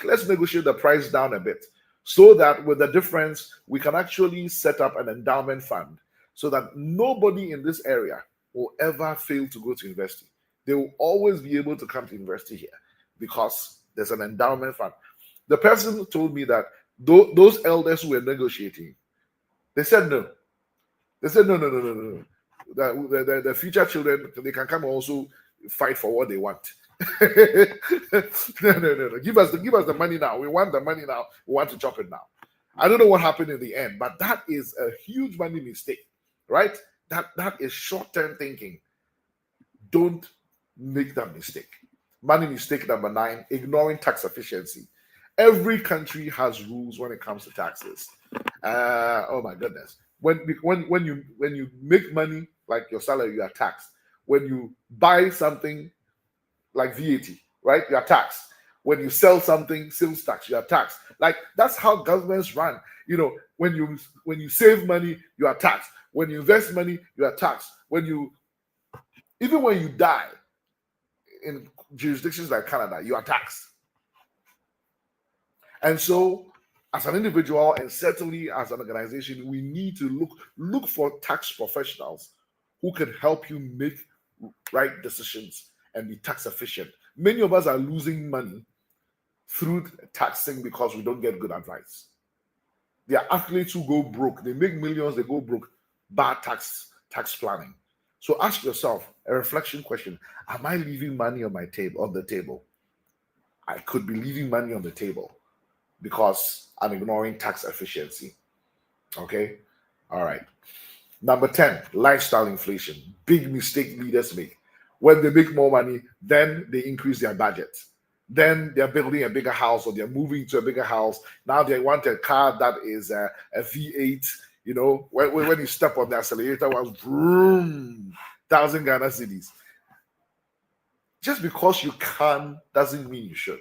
let's negotiate the price down a bit, so that with the difference, we can actually set up an endowment fund so that nobody in this area will ever fail to go to university. They will always be able to come to university here because there's an endowment fund. The person told me that those elders who were negotiating, they said no. They said no. The future children, they can come and also fight for what they want. No. Give us the money now. We want the money now. We want to chop it now. I don't know what happened in the end, but that is a huge money mistake, right? That is short-term thinking. Don't make that mistake. Money mistake number 9, ignoring tax efficiency. Every country has rules when it comes to taxes. Oh my goodness. When you make money, like your salary, you are taxed. When you buy something like VAT, right? You are taxed. When you sell something, sales tax, you are taxed. Like that's how governments run. You know, when you save money, you are taxed. When you invest money, you are taxed. Even when you die in jurisdictions like Canada, you are taxed. And so, as an individual and certainly as an organization, we need to look for tax professionals who can help you make right decisions and be tax efficient. Many of us are losing money through taxing because we don't get good advice. There are athletes who go broke. They make millions, they go broke. Bad tax planning. So ask yourself a reflection question. Am I leaving money on the table? I could be leaving money on the table because I'm ignoring tax efficiency. Okay? All right. Number 10, lifestyle inflation. Big mistake leaders make. When they make more money, then they increase their budget. Then they're building a bigger house or they're moving to a bigger house. Now they want a car that is a V8. You know, when you step on the accelerator, was vroom, 1,000 Ghana cedis. Just because you can doesn't mean you should.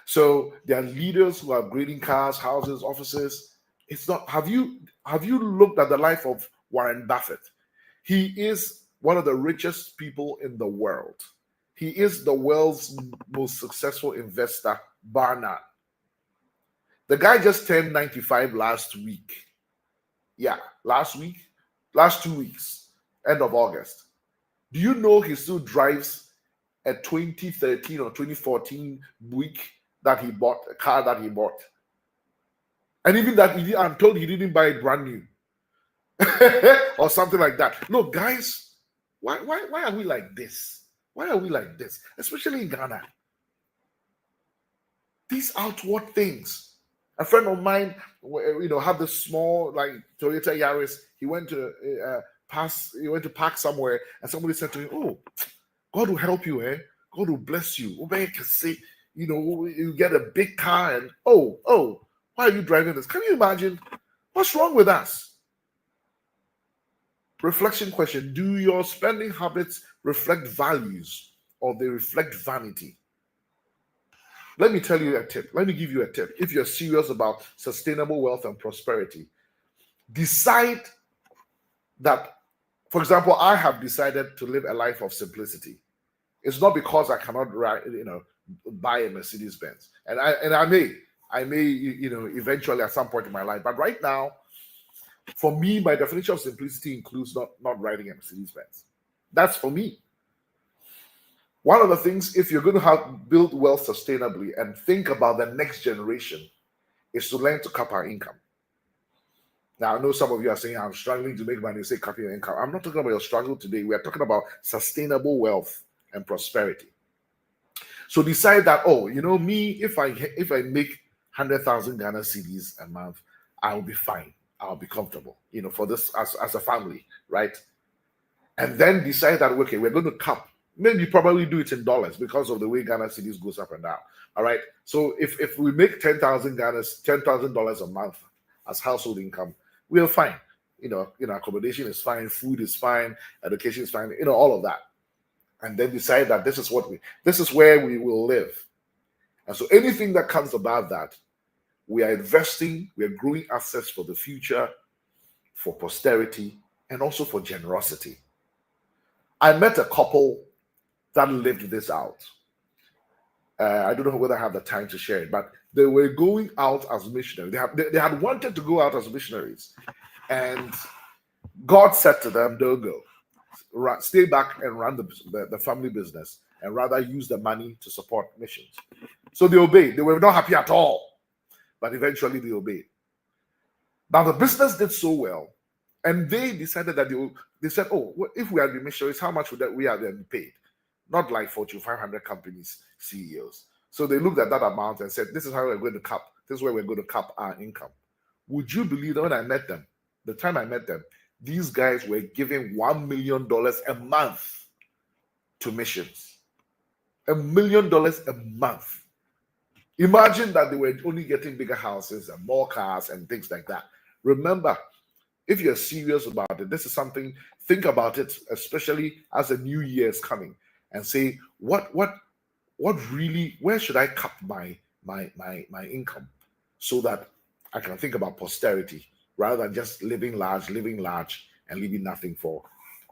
So there are leaders who are upgrading cars, houses, offices. It's not. Have you looked at the life of Warren Buffett? He is one of the richest people in the world. He is the world's most successful investor, bar none. The guy just turned 95 last week. Yeah, last 2 weeks, end of August. Do you know he still drives a 2013 or 2014 Buick that he bought, a car that he bought? And even that, I'm told he didn't buy it brand new or something like that. Look, guys, why are we like this? Why are we like this? Especially in Ghana. These outward things. A friend of mine, had this small like Toyota Yaris. He went to park somewhere, and somebody said to him, "Oh, God will help you, eh? God will bless you. You get a big car, and oh, why are you driving this? Can you imagine? What's wrong with us?" Reflection question: do your spending habits reflect values or they reflect vanity? Let me tell you a tip. Let me give you a tip. If you're serious about sustainable wealth and prosperity, decide that, for example, I have decided to live a life of simplicity. It's not because I cannot buy a Mercedes Benz. And I may eventually at some point in my life. But right now, for me, my definition of simplicity includes not riding a Mercedes Benz. That's for me. One of the things, if you're going to build wealth sustainably and think about the next generation, is to learn to cap our income. Now, I know some of you are saying, I'm struggling to make money, say cap your income. I'm not talking about your struggle today. We are talking about sustainable wealth and prosperity. So decide that, oh, you know, me, if I make 100,000 Ghana cedis a month, I'll be fine. I'll be comfortable, you know, for this as a family, right? And then decide that, okay, we're going to cap. Maybe probably do it in dollars because of the way Ghana cedis goes up and down. All right. So if we make $10,000 a month as household income, we're fine. You know, accommodation is fine, food is fine, education is fine, you know, all of that. And then decide that this is where we will live. And so anything that comes above that, we are investing, we are growing assets for the future, for posterity, and also for generosity. I met a couple that lived this out. I don't know whether I have the time to share it, but they were going out as missionaries. They had wanted to go out as missionaries, and God said to them, "Don't go. Stay back and run the family business, and rather use the money to support missions." So they obeyed. They were not happy at all, but eventually they obeyed. Now the business did so well, and they decided that they said, "Oh, if we are the missionaries, how much would we have then paid?" Not like Fortune 500 companies CEOs. So they looked at that amount and said, "This is how we're going to cap. This is where we're going to cap our income." Would you believe that when I met them, the time I met them, these guys were giving $1 million a month to missions. $1 million a month. Imagine that they were only getting bigger houses and more cars and things like that. Remember, if you're serious about it, this is something, think about it, especially as a new year is coming, and say, what really, where should I cap my income so that I can think about posterity rather than just living large, and leaving nothing for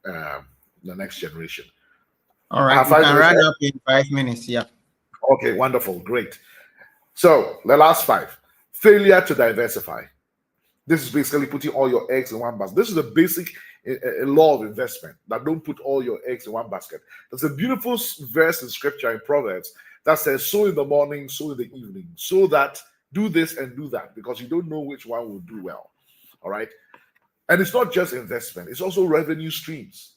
the next generation. All right, you can run up in 5 minutes. Yeah. Okay, wonderful, great. So the last 5, failure to diversify. This is basically putting all your eggs in one basket. This is a basic law of investment, that don't put all your eggs in one basket. There's a beautiful verse in scripture in Proverbs that says, sow in the morning, sow in the evening, so that do this and do that, because you don't know which one will do well. All right. And it's not just investment, it's also revenue streams.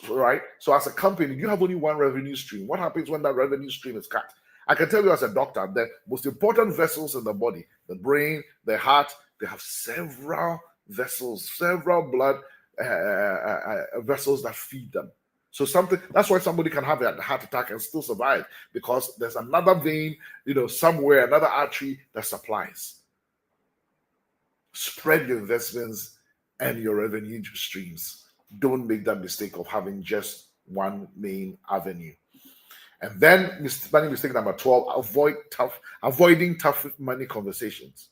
Right. So as a company, you have only one revenue stream. What happens when that revenue stream is cut? I can tell you as a doctor, the most important vessels in the body, the brain, the heart, they have several vessels, several blood vessels that feed them. So that's why somebody can have a heart attack and still survive, because there's another vein, somewhere, another artery that supplies. Spread your investments and your revenue streams. Don't make that mistake of having just one main avenue. And then money mistake number 12, avoiding tough money conversations.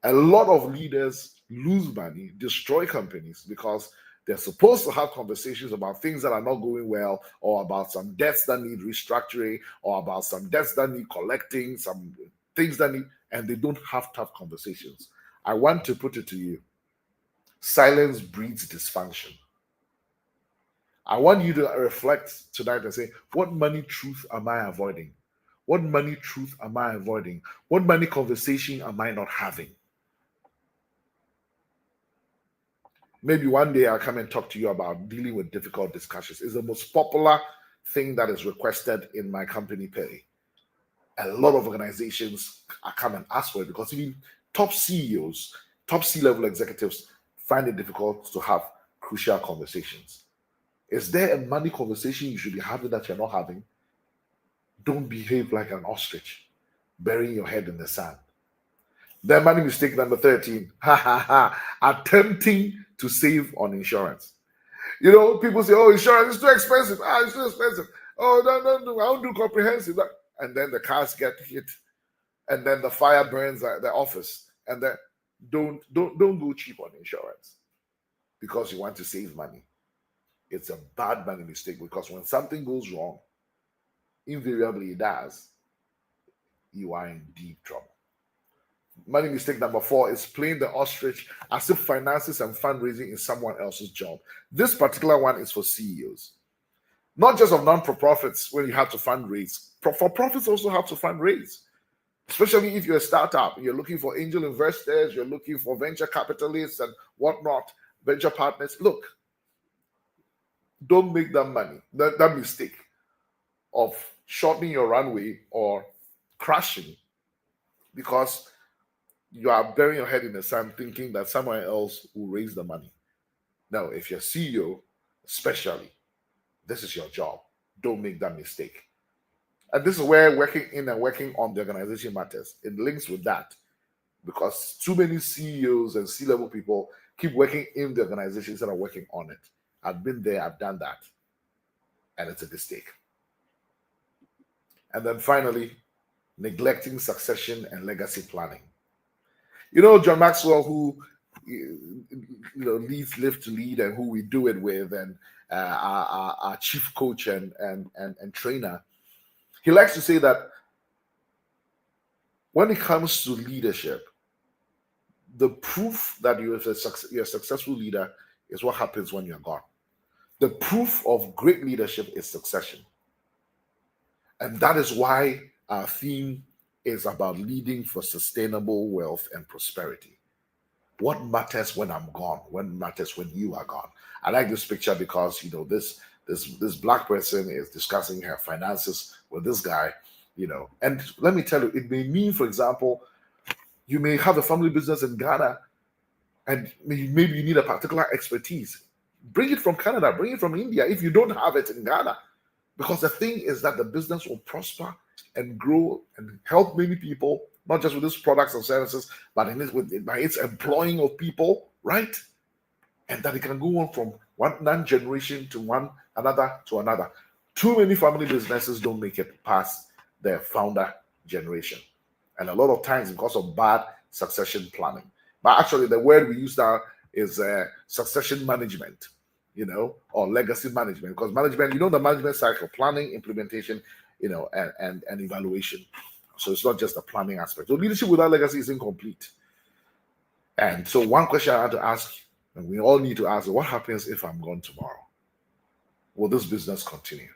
A lot of leaders lose money, destroy companies, because they're supposed to have conversations about things that are not going well, or about some debts that need restructuring, or about some debts that need collecting, some things that need, and they don't have tough conversations. I want to put it to you. Silence breeds dysfunction. I want you to reflect tonight and say, what money truth am I avoiding? What money truth am I avoiding? What money conversation am I not having? Maybe one day I'll come and talk to you about dealing with difficult discussions. It's the most popular thing that is requested in my company pay. A lot of organizations come and ask for it, because even top CEOs, top C-level executives find it difficult to have crucial conversations. Is there a money conversation you should be having that you're not having? Don't behave like an ostrich, burying your head in the sand. Then money mistake number 13, attempting to save on insurance. People say, oh, insurance is too expensive. It's too expensive. Oh, no, I don't do comprehensive. And then the cars get hit, and then the fire burns the office. And then don't go cheap on insurance because you want to save money. It's a bad money mistake, because when something goes wrong, invariably it does, you are in deep trouble. Money mistake number 4 is playing the ostrich as if finances and fundraising is someone else's job. This particular one is for CEOs. Not just of non-for-profits when you have to fundraise. For-profits also have to fundraise. Especially if you're a startup, you're looking for angel investors, you're looking for venture capitalists and whatnot, venture partners. Look, don't make that mistake of shortening your runway or crashing because you are burying your head in the sand thinking that someone else will raise the money. No, if you're CEO, especially, this is your job. Don't make that mistake. And this is where working in and working on the organization matters. It links with that because too many CEOs and C-level people keep working in the organization instead of working on it. I've been there, I've done that, and it's a mistake. And then finally, neglecting succession and legacy planning. You know, John Maxwell, who leads LIVE2LEAD and who we do it with, and our chief coach and trainer, he likes to say that when it comes to leadership, the proof that you're a successful leader is what happens when you're gone. The proof of great leadership is succession. And that is why our theme is about leading for sustainable wealth and prosperity. What matters when I'm gone? What matters when you are gone? I like this picture because, this black person is discussing her finances with this guy, and let me tell you, it may mean, for example, you may have a family business in Ghana and maybe you need a particular expertise. Bring it from Canada, bring it from India if you don't have it in Ghana. Because the thing is that the business will prosper and grow and help many people, not just with its products and services, but by its employing of people, right? And that it can go on from one generation to another to another. Too many family businesses don't make it past their founder generation. And a lot of times because of bad succession planning. But actually the word we use now is succession management, or legacy management. Because management, the management cycle, planning, implementation, and evaluation. So it's not just the planning aspect. So leadership without legacy is incomplete. And so one question I had to ask, and we all need to ask, what happens if I'm gone tomorrow? Will this business continue?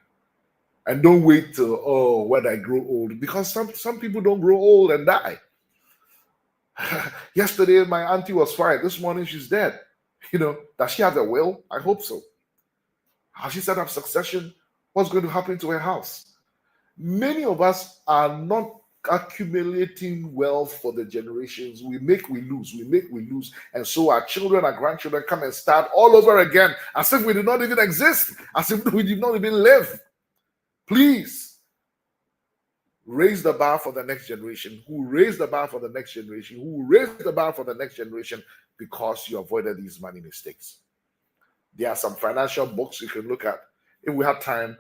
And don't wait till, when I grow old, because some people don't grow old and die. Yesterday, my auntie was fine. This morning, she's dead. Does she have a will? I hope so. Has she set up succession? What's going to happen to her house? Many of us are not accumulating wealth for the generations. We make, we lose. And so our children, our grandchildren come and start all over again, as if we did not even exist, as if we did not even live. Please, raise the bar for the next generation, who raise the bar for the next generation, who raise the bar for the next generation, because you avoided these money mistakes. There are some financial books you can look at. If we have time,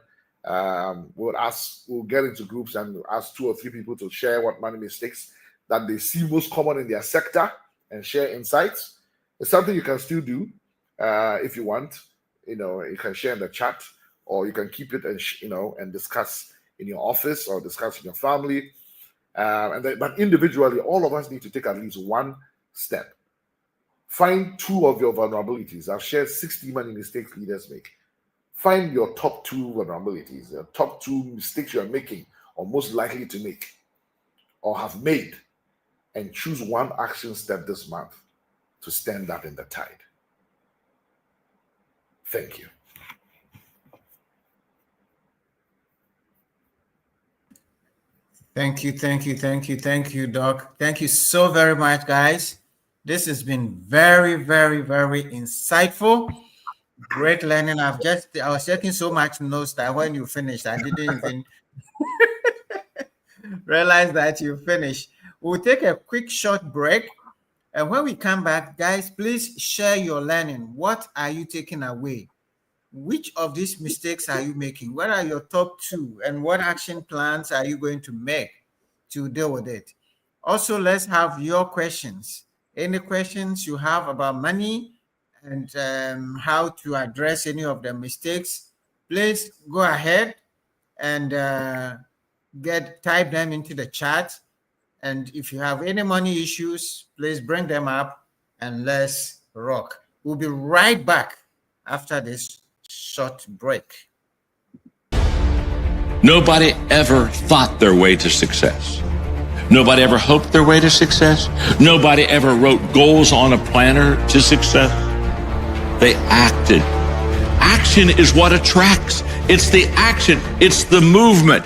we'll get into groups and ask 2 or 3 people to share what money mistakes that they see most common in their sector and share insights. It's something you can still do if you want. You can share in the chat, or you can keep it and discuss in your office or discuss in your family. But individually, all of us need to take at least one step. Find 2 of your vulnerabilities. I've shared 60 money mistakes leaders make. Find your top 2 vulnerabilities, the top 2 mistakes you are making or most likely to make or have made, and choose one action step this month to stand up in the tide. Thank you. Thank you, Doc. Thank you so very much, guys. This has been very, very, very insightful. Great learning. I was taking so much notes that when you finished, I didn't even realize that you finished. We'll take a quick short break. And when we come back, guys, please share your learning. What are you taking away? Which of these mistakes are you making? What are your top 2? And what action plans are you going to make to deal with it? Also, let's have your questions. Any questions you have about money and how to address any of the mistakes, please go ahead and type them into the chat. And if you have any money issues, please bring them up and let's rock. We'll be right back after this short break. Nobody ever thought their way to success. Nobody ever hoped their way to success. Nobody ever wrote goals on a planner to success. They acted. Action is what attracts. It's the action. It's the movement.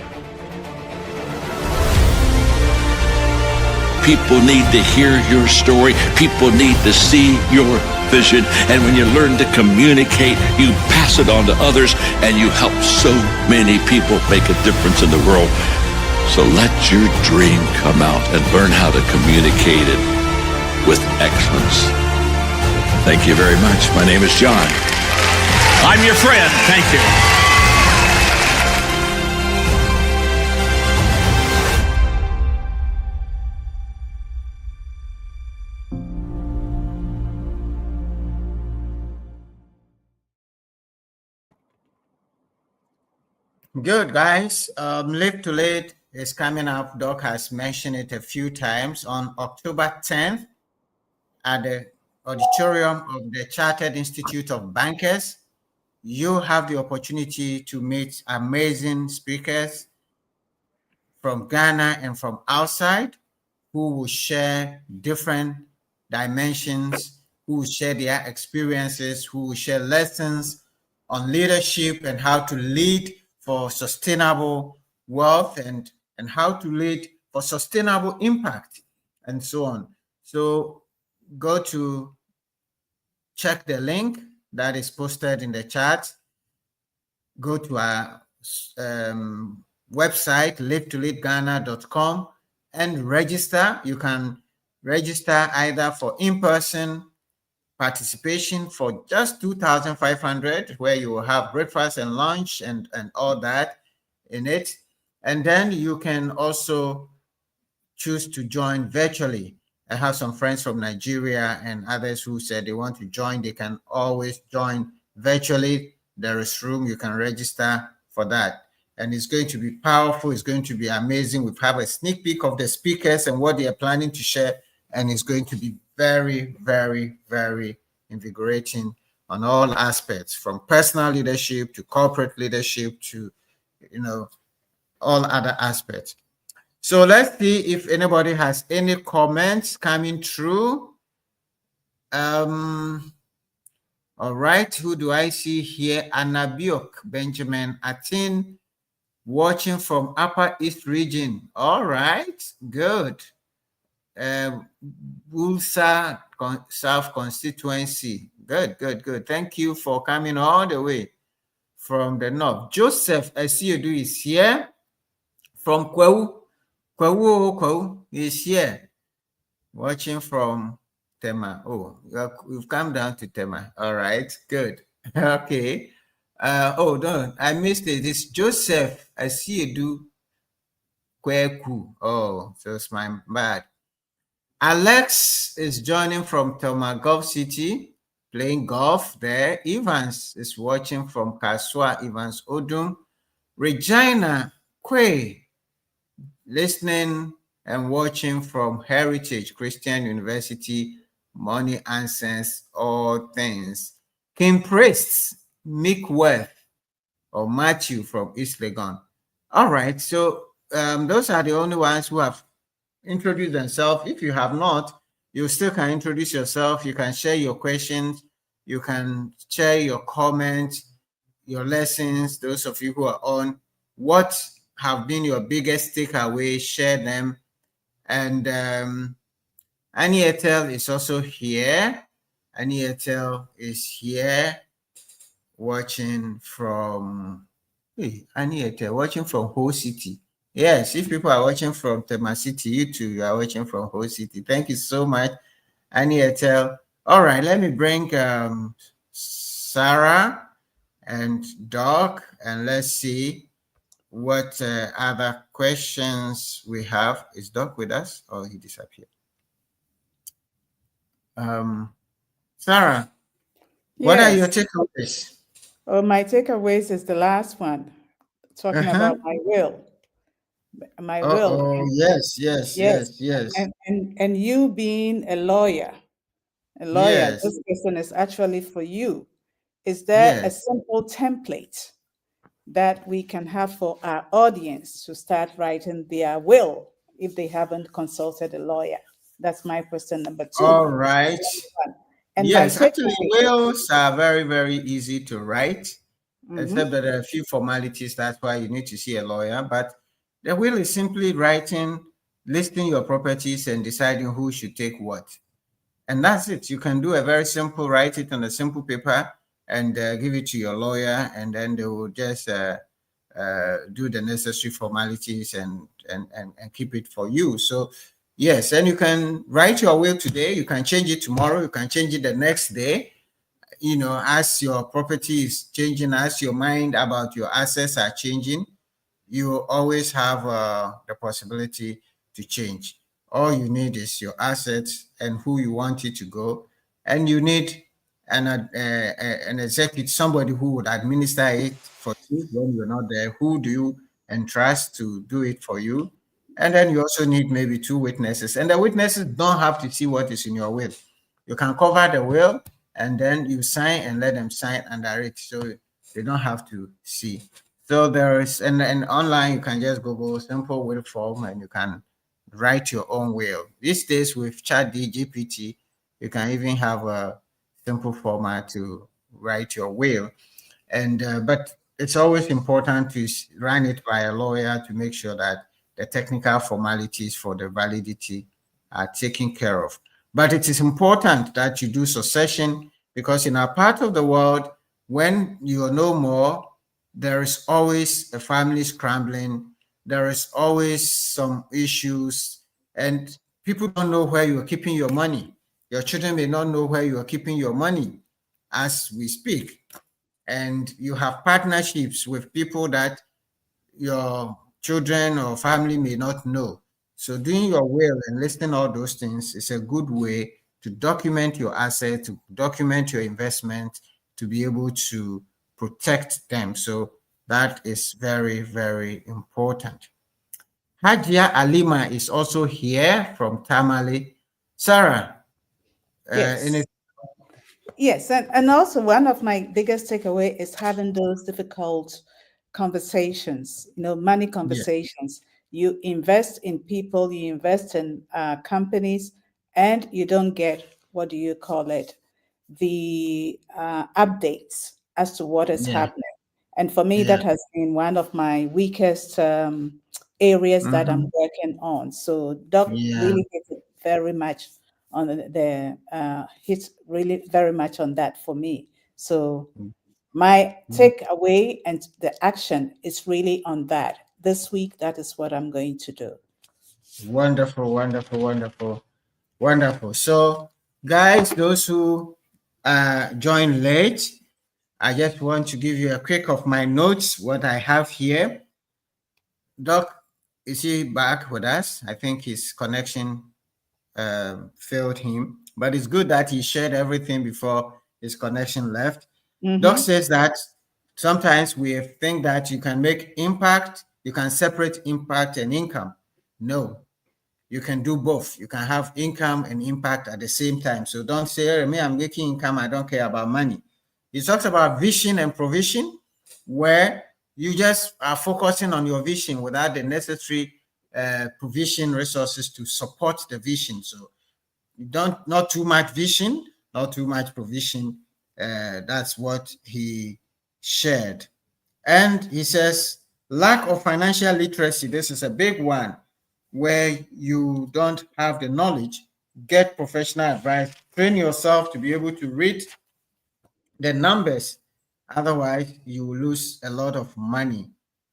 People need to hear your story. People need to see your vision. And when you learn to communicate, you pass it on to others, and you help so many people make a difference in the world. So let your dream come out and learn how to communicate it with excellence. Thank you very much. My name is John. I'm your friend. Thank you. Good, guys. LIVE2LEAD is coming up. Doc has mentioned it a few times on October 10th at the auditorium of the Chartered Institute of Bankers. You have the opportunity to meet amazing speakers from Ghana and from outside who will share different dimensions, who will share their experiences, who will share lessons on leadership and how to lead for sustainable wealth and how to lead for sustainable impact and so on. So go to check the link that is posted in the chat. Go to our website, live2leadghana.com, and register. You can register either for in-person participation for just 2,500, where you will have breakfast and lunch and all that in it. And then you can also choose to join virtually. I have some friends from Nigeria and others who said they want to join. They can always join virtually. There is room. You can register for that. And it's going to be powerful. It's going to be amazing. We have a sneak peek of the speakers and what they are planning to share. And it's going to be very, very, very invigorating on all aspects, from personal leadership to corporate leadership to, all other aspects. So let's see if anybody has any comments coming through. All right, who do I see here? Anabiok Benjamin Atin, watching from Upper East region. All right, good. Bulsa South constituency. Good. Thank you for coming all the way from the north. Joseph Esiodu is here from Kwawu is here, watching from Tema. Oh, we've come down to Tema. All right, good. Okay. No, I missed it. It's Joseph Esiodu Kweku. Oh, so it's my bad. Alex is joining from Thelma Gulf City, playing golf there. Evans is watching from Kaswa, Evans Odum. Regina Kwe, listening and watching from Heritage Christian University. Money answers all things. King Priest, Mick Worth, or Matthew from East Legon. All right, so those are the only ones who have introduced themselves. If you have not, you still can introduce yourself. You can share your questions. You can share your comments, your lessons. Those of you who are on, what have been your biggest takeaway? Share them. And Annie Etel is also here. Annie Etel is here watching from Annie Etel, watching from Whole City. Yes, if people are watching from Tema City, you too, you are watching from Whole City. Thank you so much, Annie Etel. All right, let me bring Sarah and Doc, and let's see what other questions we have. Is Doc with us or he disappeared? Sarah, what are your takeaways? Oh, my takeaways is the last one, talking about my will. My will. Oh, yes. And you being a lawyer, Yes. this question is actually for you. Is there a simple template that we can have for our audience to start writing their will if they haven't consulted a lawyer? That's my question number 2. All right. And my Yes, actually, takeaway. wills are very, very easy to write, except that there are a few formalities. That's why you need to see a lawyer. But the will is simply writing, listing your properties and deciding who should take what. And that's it. You can do a very simple, write it on a simple paper and give it to your lawyer, and then they will just do the necessary formalities and keep it for you. So yes, and you can write your will today, you can change it tomorrow, you can change it the next day, you know, as your property is changing, as your mind about your assets are changing, you always have the possibility to change. All you need is your assets and who you want it to go, and you need an executive, somebody who would administer it for you when you're not there. Who do you entrust to do it for you? And then you also need maybe 2 witnesses, and the witnesses don't have to see what is in your will. You can cover the will and then you sign and let them sign under it, so they don't have to see. So there is, and online you can just Google simple will form and you can write your own will. These days with ChatGPT, you can even have a simple format to write your will. And but it's always important to run it by a lawyer to make sure that the technical formalities for the validity are taken care of. But it is important that you do succession, because in our part of the world, when you are no more, there is always a family scrambling. There is always some issues, and people don't know where you are keeping your money. Your children may not know where you are keeping your money as we speak. And you have partnerships with people that your children or family may not know. So doing your will and listing all those things is a good way to document your assets, to document your investment, to be able to protect them. So that is very, very important. Hajia Alima is also here from Tamale. Sarah, Yes. Yes, and also one of my biggest takeaway is having those difficult conversations, money conversations. You invest in people, you invest in companies, and you don't get, what do you call it, the updates as to what is happening. And for me, that has been one of my weakest areas that I'm working on. So Doc really hit it very much on the hits really very much on that for me. So my takeaway and the action is really on that. This week, that is what I'm going to do. Wonderful, wonderful, wonderful, wonderful. So, guys, those who joined late, I just want to give you a quick of my notes, what I have here. Doc, is he back with us? I think his connection failed him, but it's good that he shared everything before his connection left. Doc says that sometimes we think that you can make impact, you can separate impact and income. No, you can do both. You can have income and impact at the same time. So don't say, hey, me, I'm making income, I don't care about money. He talks about vision and provision, where you just are focusing on your vision without the necessary provision resources to support the vision. So you don't, not too much vision, not too much provision. That's what he shared. And he says, lack of financial literacy. This is a big one, where you don't have the knowledge. Get professional advice. Train yourself to be able to read the numbers. Otherwise, you will lose a lot of money.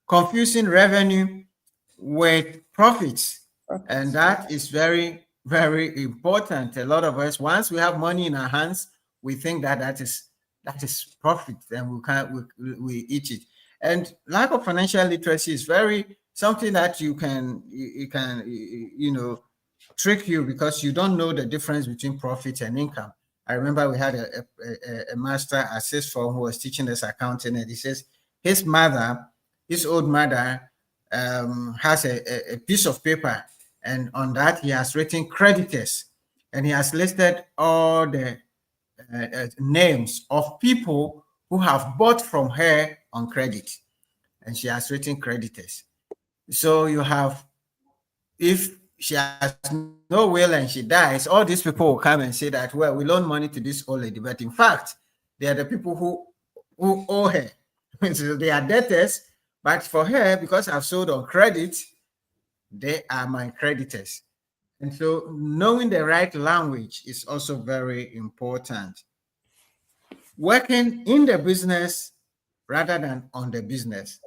Confusing revenue with profits. And that is very, very important. A lot of us, once we have money in our hands, we think that is profit, and we eat it. And lack of financial literacy is very something that you can trick you, because you don't know the difference between profit and income. I remember we had a master at sixth form who was teaching us accounting, and he says his old mother, has a piece of paper, and on that he has written creditors, and he has listed all the names of people who have bought from her on credit. and she has written creditors. So you have, if she has no will and she dies, all these people will come and say that, well, we loan money to this old lady, but in fact, they are the people who owe her. So they are debtors, but for her, because I've sold on credit, they are my creditors. And so knowing the right language is also very important. Working in the business rather than on the business,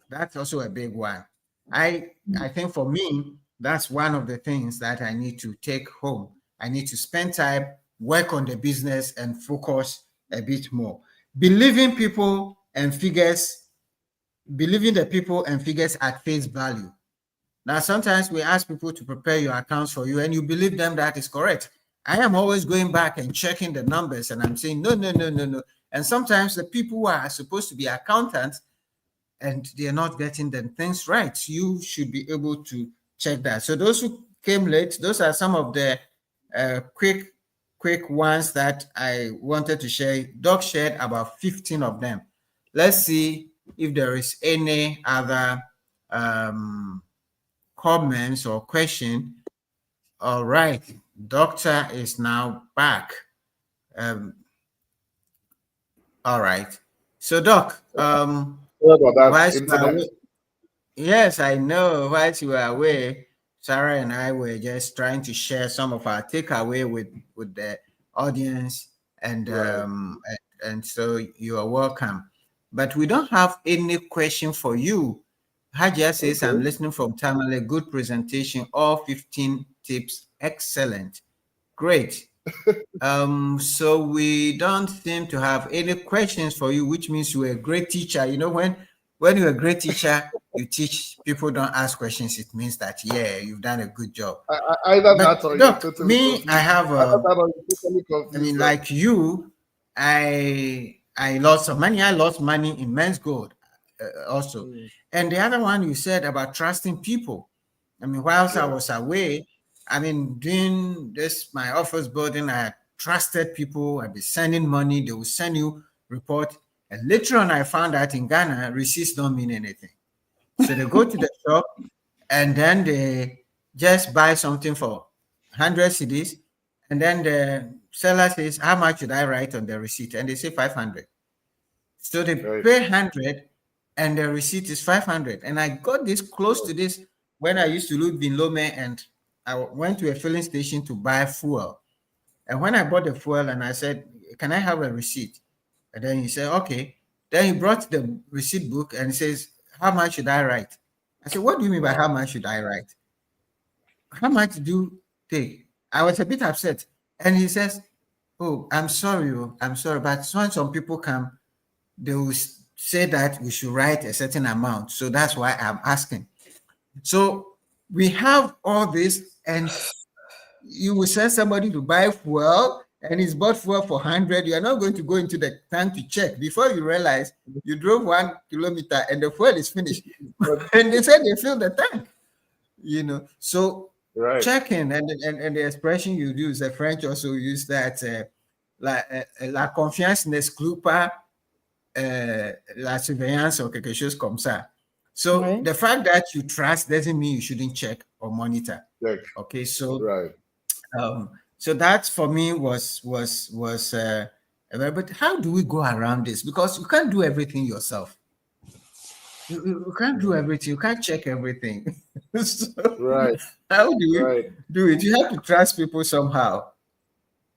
that's also a big one. I think for me, that's one of the things that I need to take home. I need to spend time, work on the business, and focus a bit more. Believing the people and figures at face value. Now, sometimes we ask people to prepare your accounts for you, and you believe them that is correct. I am always going back and checking the numbers, and I'm saying, no. And sometimes the people who are supposed to be accountants, and they're not getting the things right. You should be able to check that. So those who came late, those are some of the quick ones that I wanted to share. Doc shared about 15 of them. Let's see if there is any other comments or question. All right, Doctor is now back. All right. So Doc, yes, I know. Whilst you were away, Sarah and I were just trying to share some of our takeaway with the audience, and and so you are welcome. But we don't have any question for you. Hajia says, I'm listening from Tamale. Good presentation. All 15 tips. Excellent. Great. So we don't seem to have any questions for you, which means you're a great teacher. You know, when you're a great teacher, you teach people, don't ask questions. It means that, yeah, you've done a good job. I have I mean, like you, I lost some money. I lost money in men's gold also. And the other one you said about trusting people. I mean, whilst I was away, I mean, doing this, my office building, I trusted people. I'd be sending money. They will send you report. And later on, I found out in Ghana, receipts don't mean anything. So they go to the shop and then they just buy something for 100 cedis. And then the seller says, how much should I write on the receipt? And they say 500. So they pay 100 and the receipt is 500. And I got this close to this when I used to live in Lome, and I went to a filling station to buy fuel. And when I bought the fuel and I said, can I have a receipt? And then he said, okay. Then he brought the receipt book and says, how much should I write? I said, what do you mean by how much should I write? How much do you take? I was a bit upset. And he says, oh, I'm sorry, but when some people come, they will say that we should write a certain amount. So that's why I'm asking. So we have all this, and you will send somebody to buy fuel, and he's bought fuel for 100. You are not going to go into the tank to check. Before you realize, you drove 1 kilometer and the fuel is finished. And they said they filled the tank. You know, so checking, and the expression you use, the French also use that, la confiance n'exclut pas la surveillance or quelque chose comme ça. So the fact that you trust doesn't mean you shouldn't check or monitor. Okay, so so that for me was but how do we go around this? Because you can't do everything yourself. You can't do everything. You can't check everything. So how do we do it? You have to trust people somehow.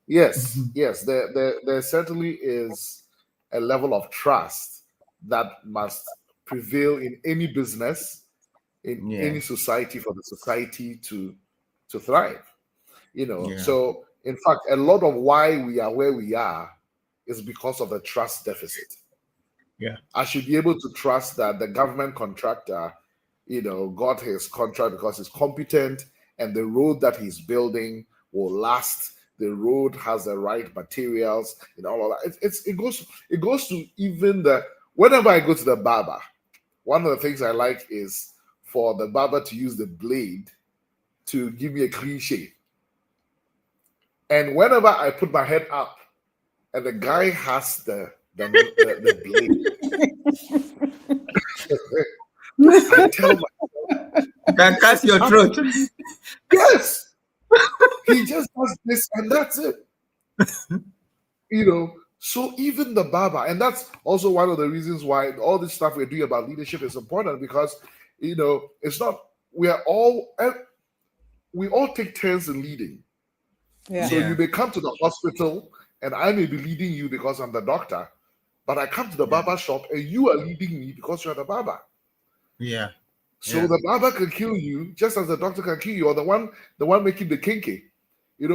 Yes, yes. There certainly is a level of trust that must prevail in any business, in any society, for the society to thrive. You know, so in fact, a lot of why we are where we are is because of a trust deficit. I should be able to trust that the government contractor, you know, got his contract because he's competent, and the road that he's building will last. The road has the right materials and all of that. It goes to even the, whenever I go to the barber, one of the things I like is for the barber to use the blade to give me a clean shave. And whenever I put my head up and the guy has the blade, I tell myself, You can cut your throat. yes, he just does this and that's it. So even the barber, and that's also one of the reasons why all this stuff we're doing about leadership is important, because it's not, we all take turns in leading. Yeah. So you may come to the hospital and I may be leading you because I'm the doctor, but I come to the barber shop and you are leading me because you're the barber. Yeah. So the barber can kill you just as the doctor can kill you, or the one making the kinky.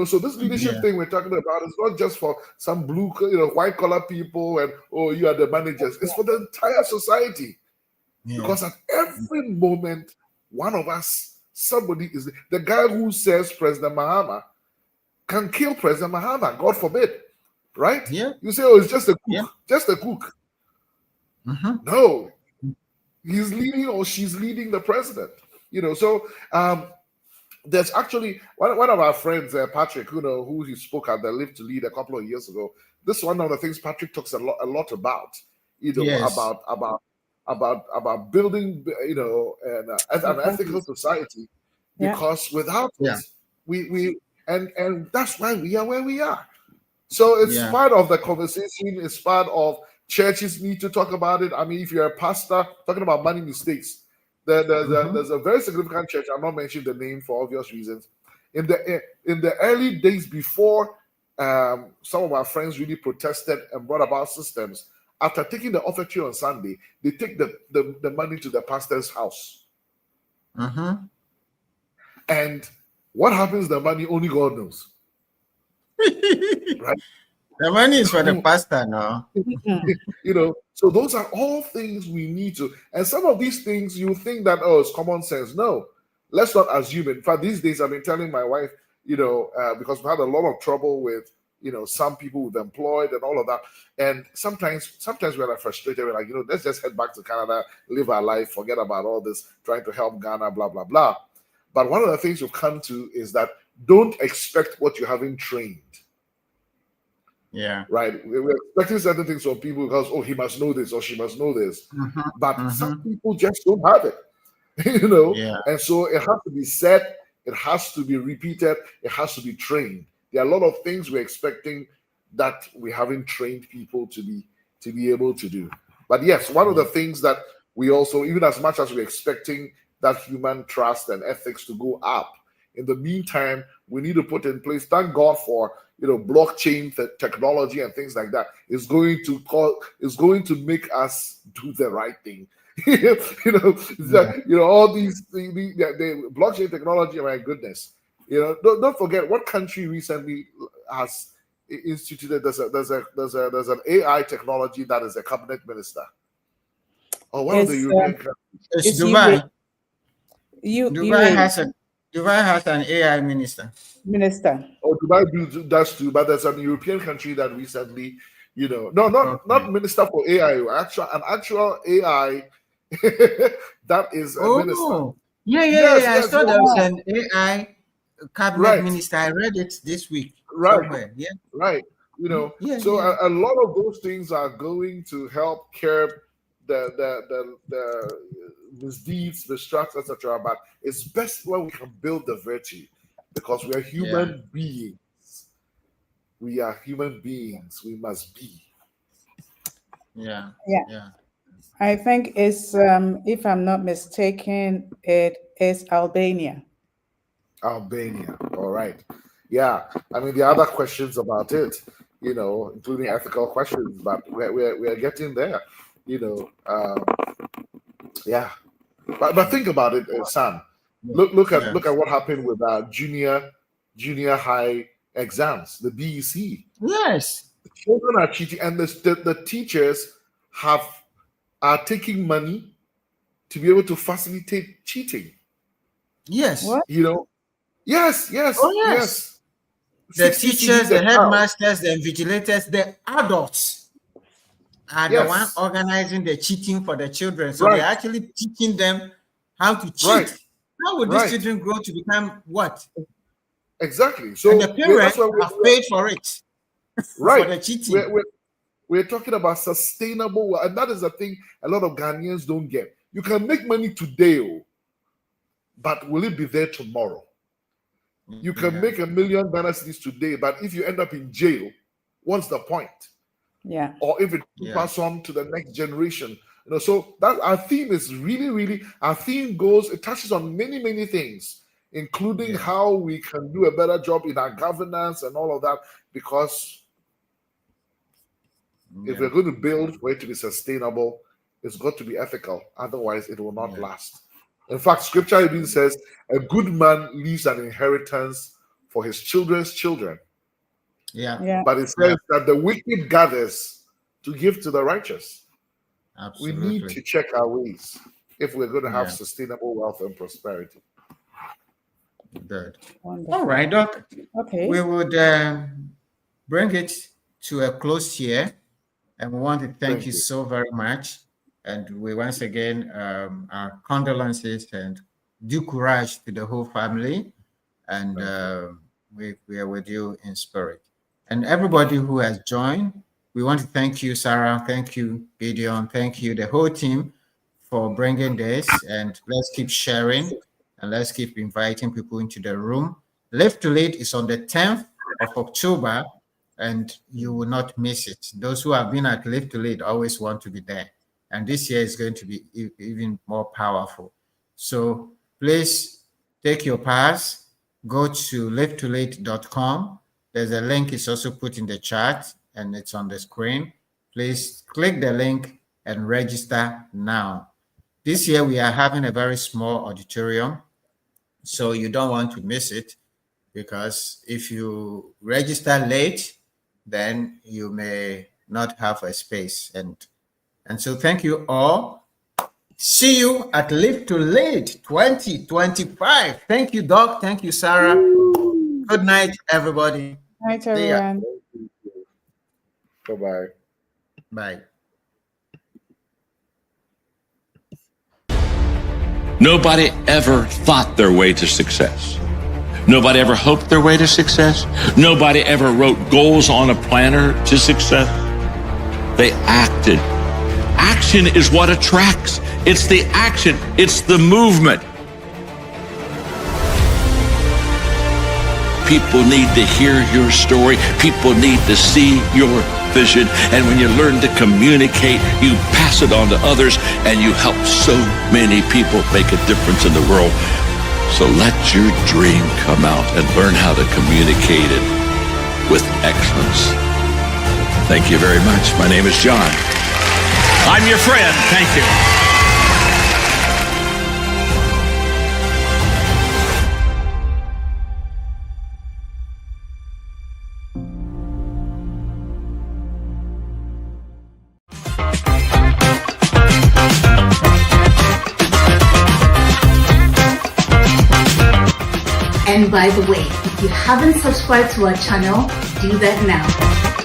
So this leadership thing we're talking about is not just for some blue, white collar people and you are the managers. It's for the entire society. Because at every moment, one of us, somebody is the guy who says President Mahama can kill President Mahama, God forbid. Right? Yeah. You say, it's just a cook. Yeah. Just a cook. No. He's leading or she's leading the president. So there's actually one of our friends, Patrick, who he spoke at the LIVE2LEAD a couple of years ago. This is one of the things Patrick talks a lot about, about building, an ethical society, because without it, we and that's why we are where we are. So it's part of the conversation. It's part of churches need to talk about it. I mean, if you're a pastor talking about money mistakes, there's a very significant church. I'm not mentioning the name for obvious reasons. In the early days before some of our friends really protested and brought about systems, after taking the offertory on Sunday, they take the money to the pastor's house. And what happens to the money, only God knows. Right? The money is for the pastor now. So those are all things we need to. And some of these things you think that, it's common sense. No, let's not assume it. In fact, these days I've been telling my wife, because we had a lot of trouble with, some people we've employed and all of that. And sometimes we're like frustrated. We're like, let's just head back to Canada, live our life, forget about all this, trying to help Ghana, blah, blah, blah. But one of the things we've come to is that don't expect what you haven't trained. Yeah. Right. We're expecting certain things from people because, he must know this or she must know this. But some people just don't have it. Yeah. And so it has to be said, it has to be repeated, it has to be trained. There are a lot of things we're expecting that we haven't trained people to be able to do. But yes, one of the things that we also, even as much as we're expecting that human trust and ethics to go up, in the meantime, we need to put in place, thank God for blockchain technology and things like that is going to make us do the right thing. All these the blockchain technology, my goodness. Don't forget what country recently has instituted there's an AI technology that is a cabinet minister. Or one of the European countries. It's Dubai. Dubai has an AI minister. Oh, Dubai does too, but there's a European country that recently, not minister for AI, an actual AI that is a minister. Yeah. I saw there was an AI cabinet minister. I read it this week. Somewhere. Yeah. Right. So a lot of those things are going to help curb the misdeeds, misstructs, etc. But it's best when we can build the virtue, because we are human beings. We are human beings. We must be. Yeah. I think it's, if I'm not mistaken, it is Albania. Albania. All right. Yeah. I mean, there are other questions about it, including ethical questions, but we're getting there. But think about it, Sam. Look at what happened with junior high exams, the BEC. Yes, the children are cheating, and the teachers are taking money to be able to facilitate cheating. Yes. What? Yes. Oh, yes. The teachers, the headmasters, the invigilators, the adults are the one organizing the cheating for the children. So they're actually teaching them how to cheat. Right. How would these children grow to become what? Exactly. So and the parents have paid for it. Right. For the cheating. We're talking about sustainable, and that is the thing a lot of Ghanaians don't get. You can make money today, but will it be there tomorrow? You can make $1 million today, but if you end up in jail, what's the point? Yeah. Or if it pass on to the next generation. So that our theme is really, our theme goes, it touches on many things, including how we can do a better job in our governance and all of that, because if we're going to build for it to be sustainable, it's got to be ethical. Otherwise, it will not last. In fact, scripture even says, a good man leaves an inheritance for his children's children. But it says that the wicked gathers to give to the righteous. Absolutely. We need to check our ways if we're going to have sustainable wealth and prosperity. Good. Wonderful. All right, Doc. Okay. We would bring it to a close here. And we want to thank you so very much. And we once again, our condolences and due courage to the whole family. And we are with you in spirit. And everybody who has joined, we want to thank you, Sarah. Thank you, Gideon. Thank you, the whole team, for bringing this. And let's keep sharing and let's keep inviting people into the room. Live to Lead is on the 10th of October, and you will not miss it. Those who have been at Live to Lead always want to be there. And this year is going to be even more powerful. So please take your pass, go to LIVE2LEAD.com. There's a link, it's also put in the chat and it's on the screen. Please click the link and register now. This year we are having a very small auditorium, so you don't want to miss it, because if you register late, then you may not have a space. And so thank you all. See you at Live to Lead 2025. Thank you, Doc. Thank you, Sarah. Good night, everybody. Night, everyone. Bye-bye. Bye. Nobody ever thought their way to success. Nobody ever hoped their way to success. Nobody ever wrote goals on a planner to success. They acted. Action is what attracts. It's the action. It's the movement. People need to hear your story. People need to see your vision. And when you learn to communicate, you pass it on to others, and you help so many people make a difference in the world. So let your dream come out and learn how to communicate it with excellence. Thank you very much. My name is John. I'm your friend. Thank you. And by the way, if you haven't subscribed to our channel, do that now.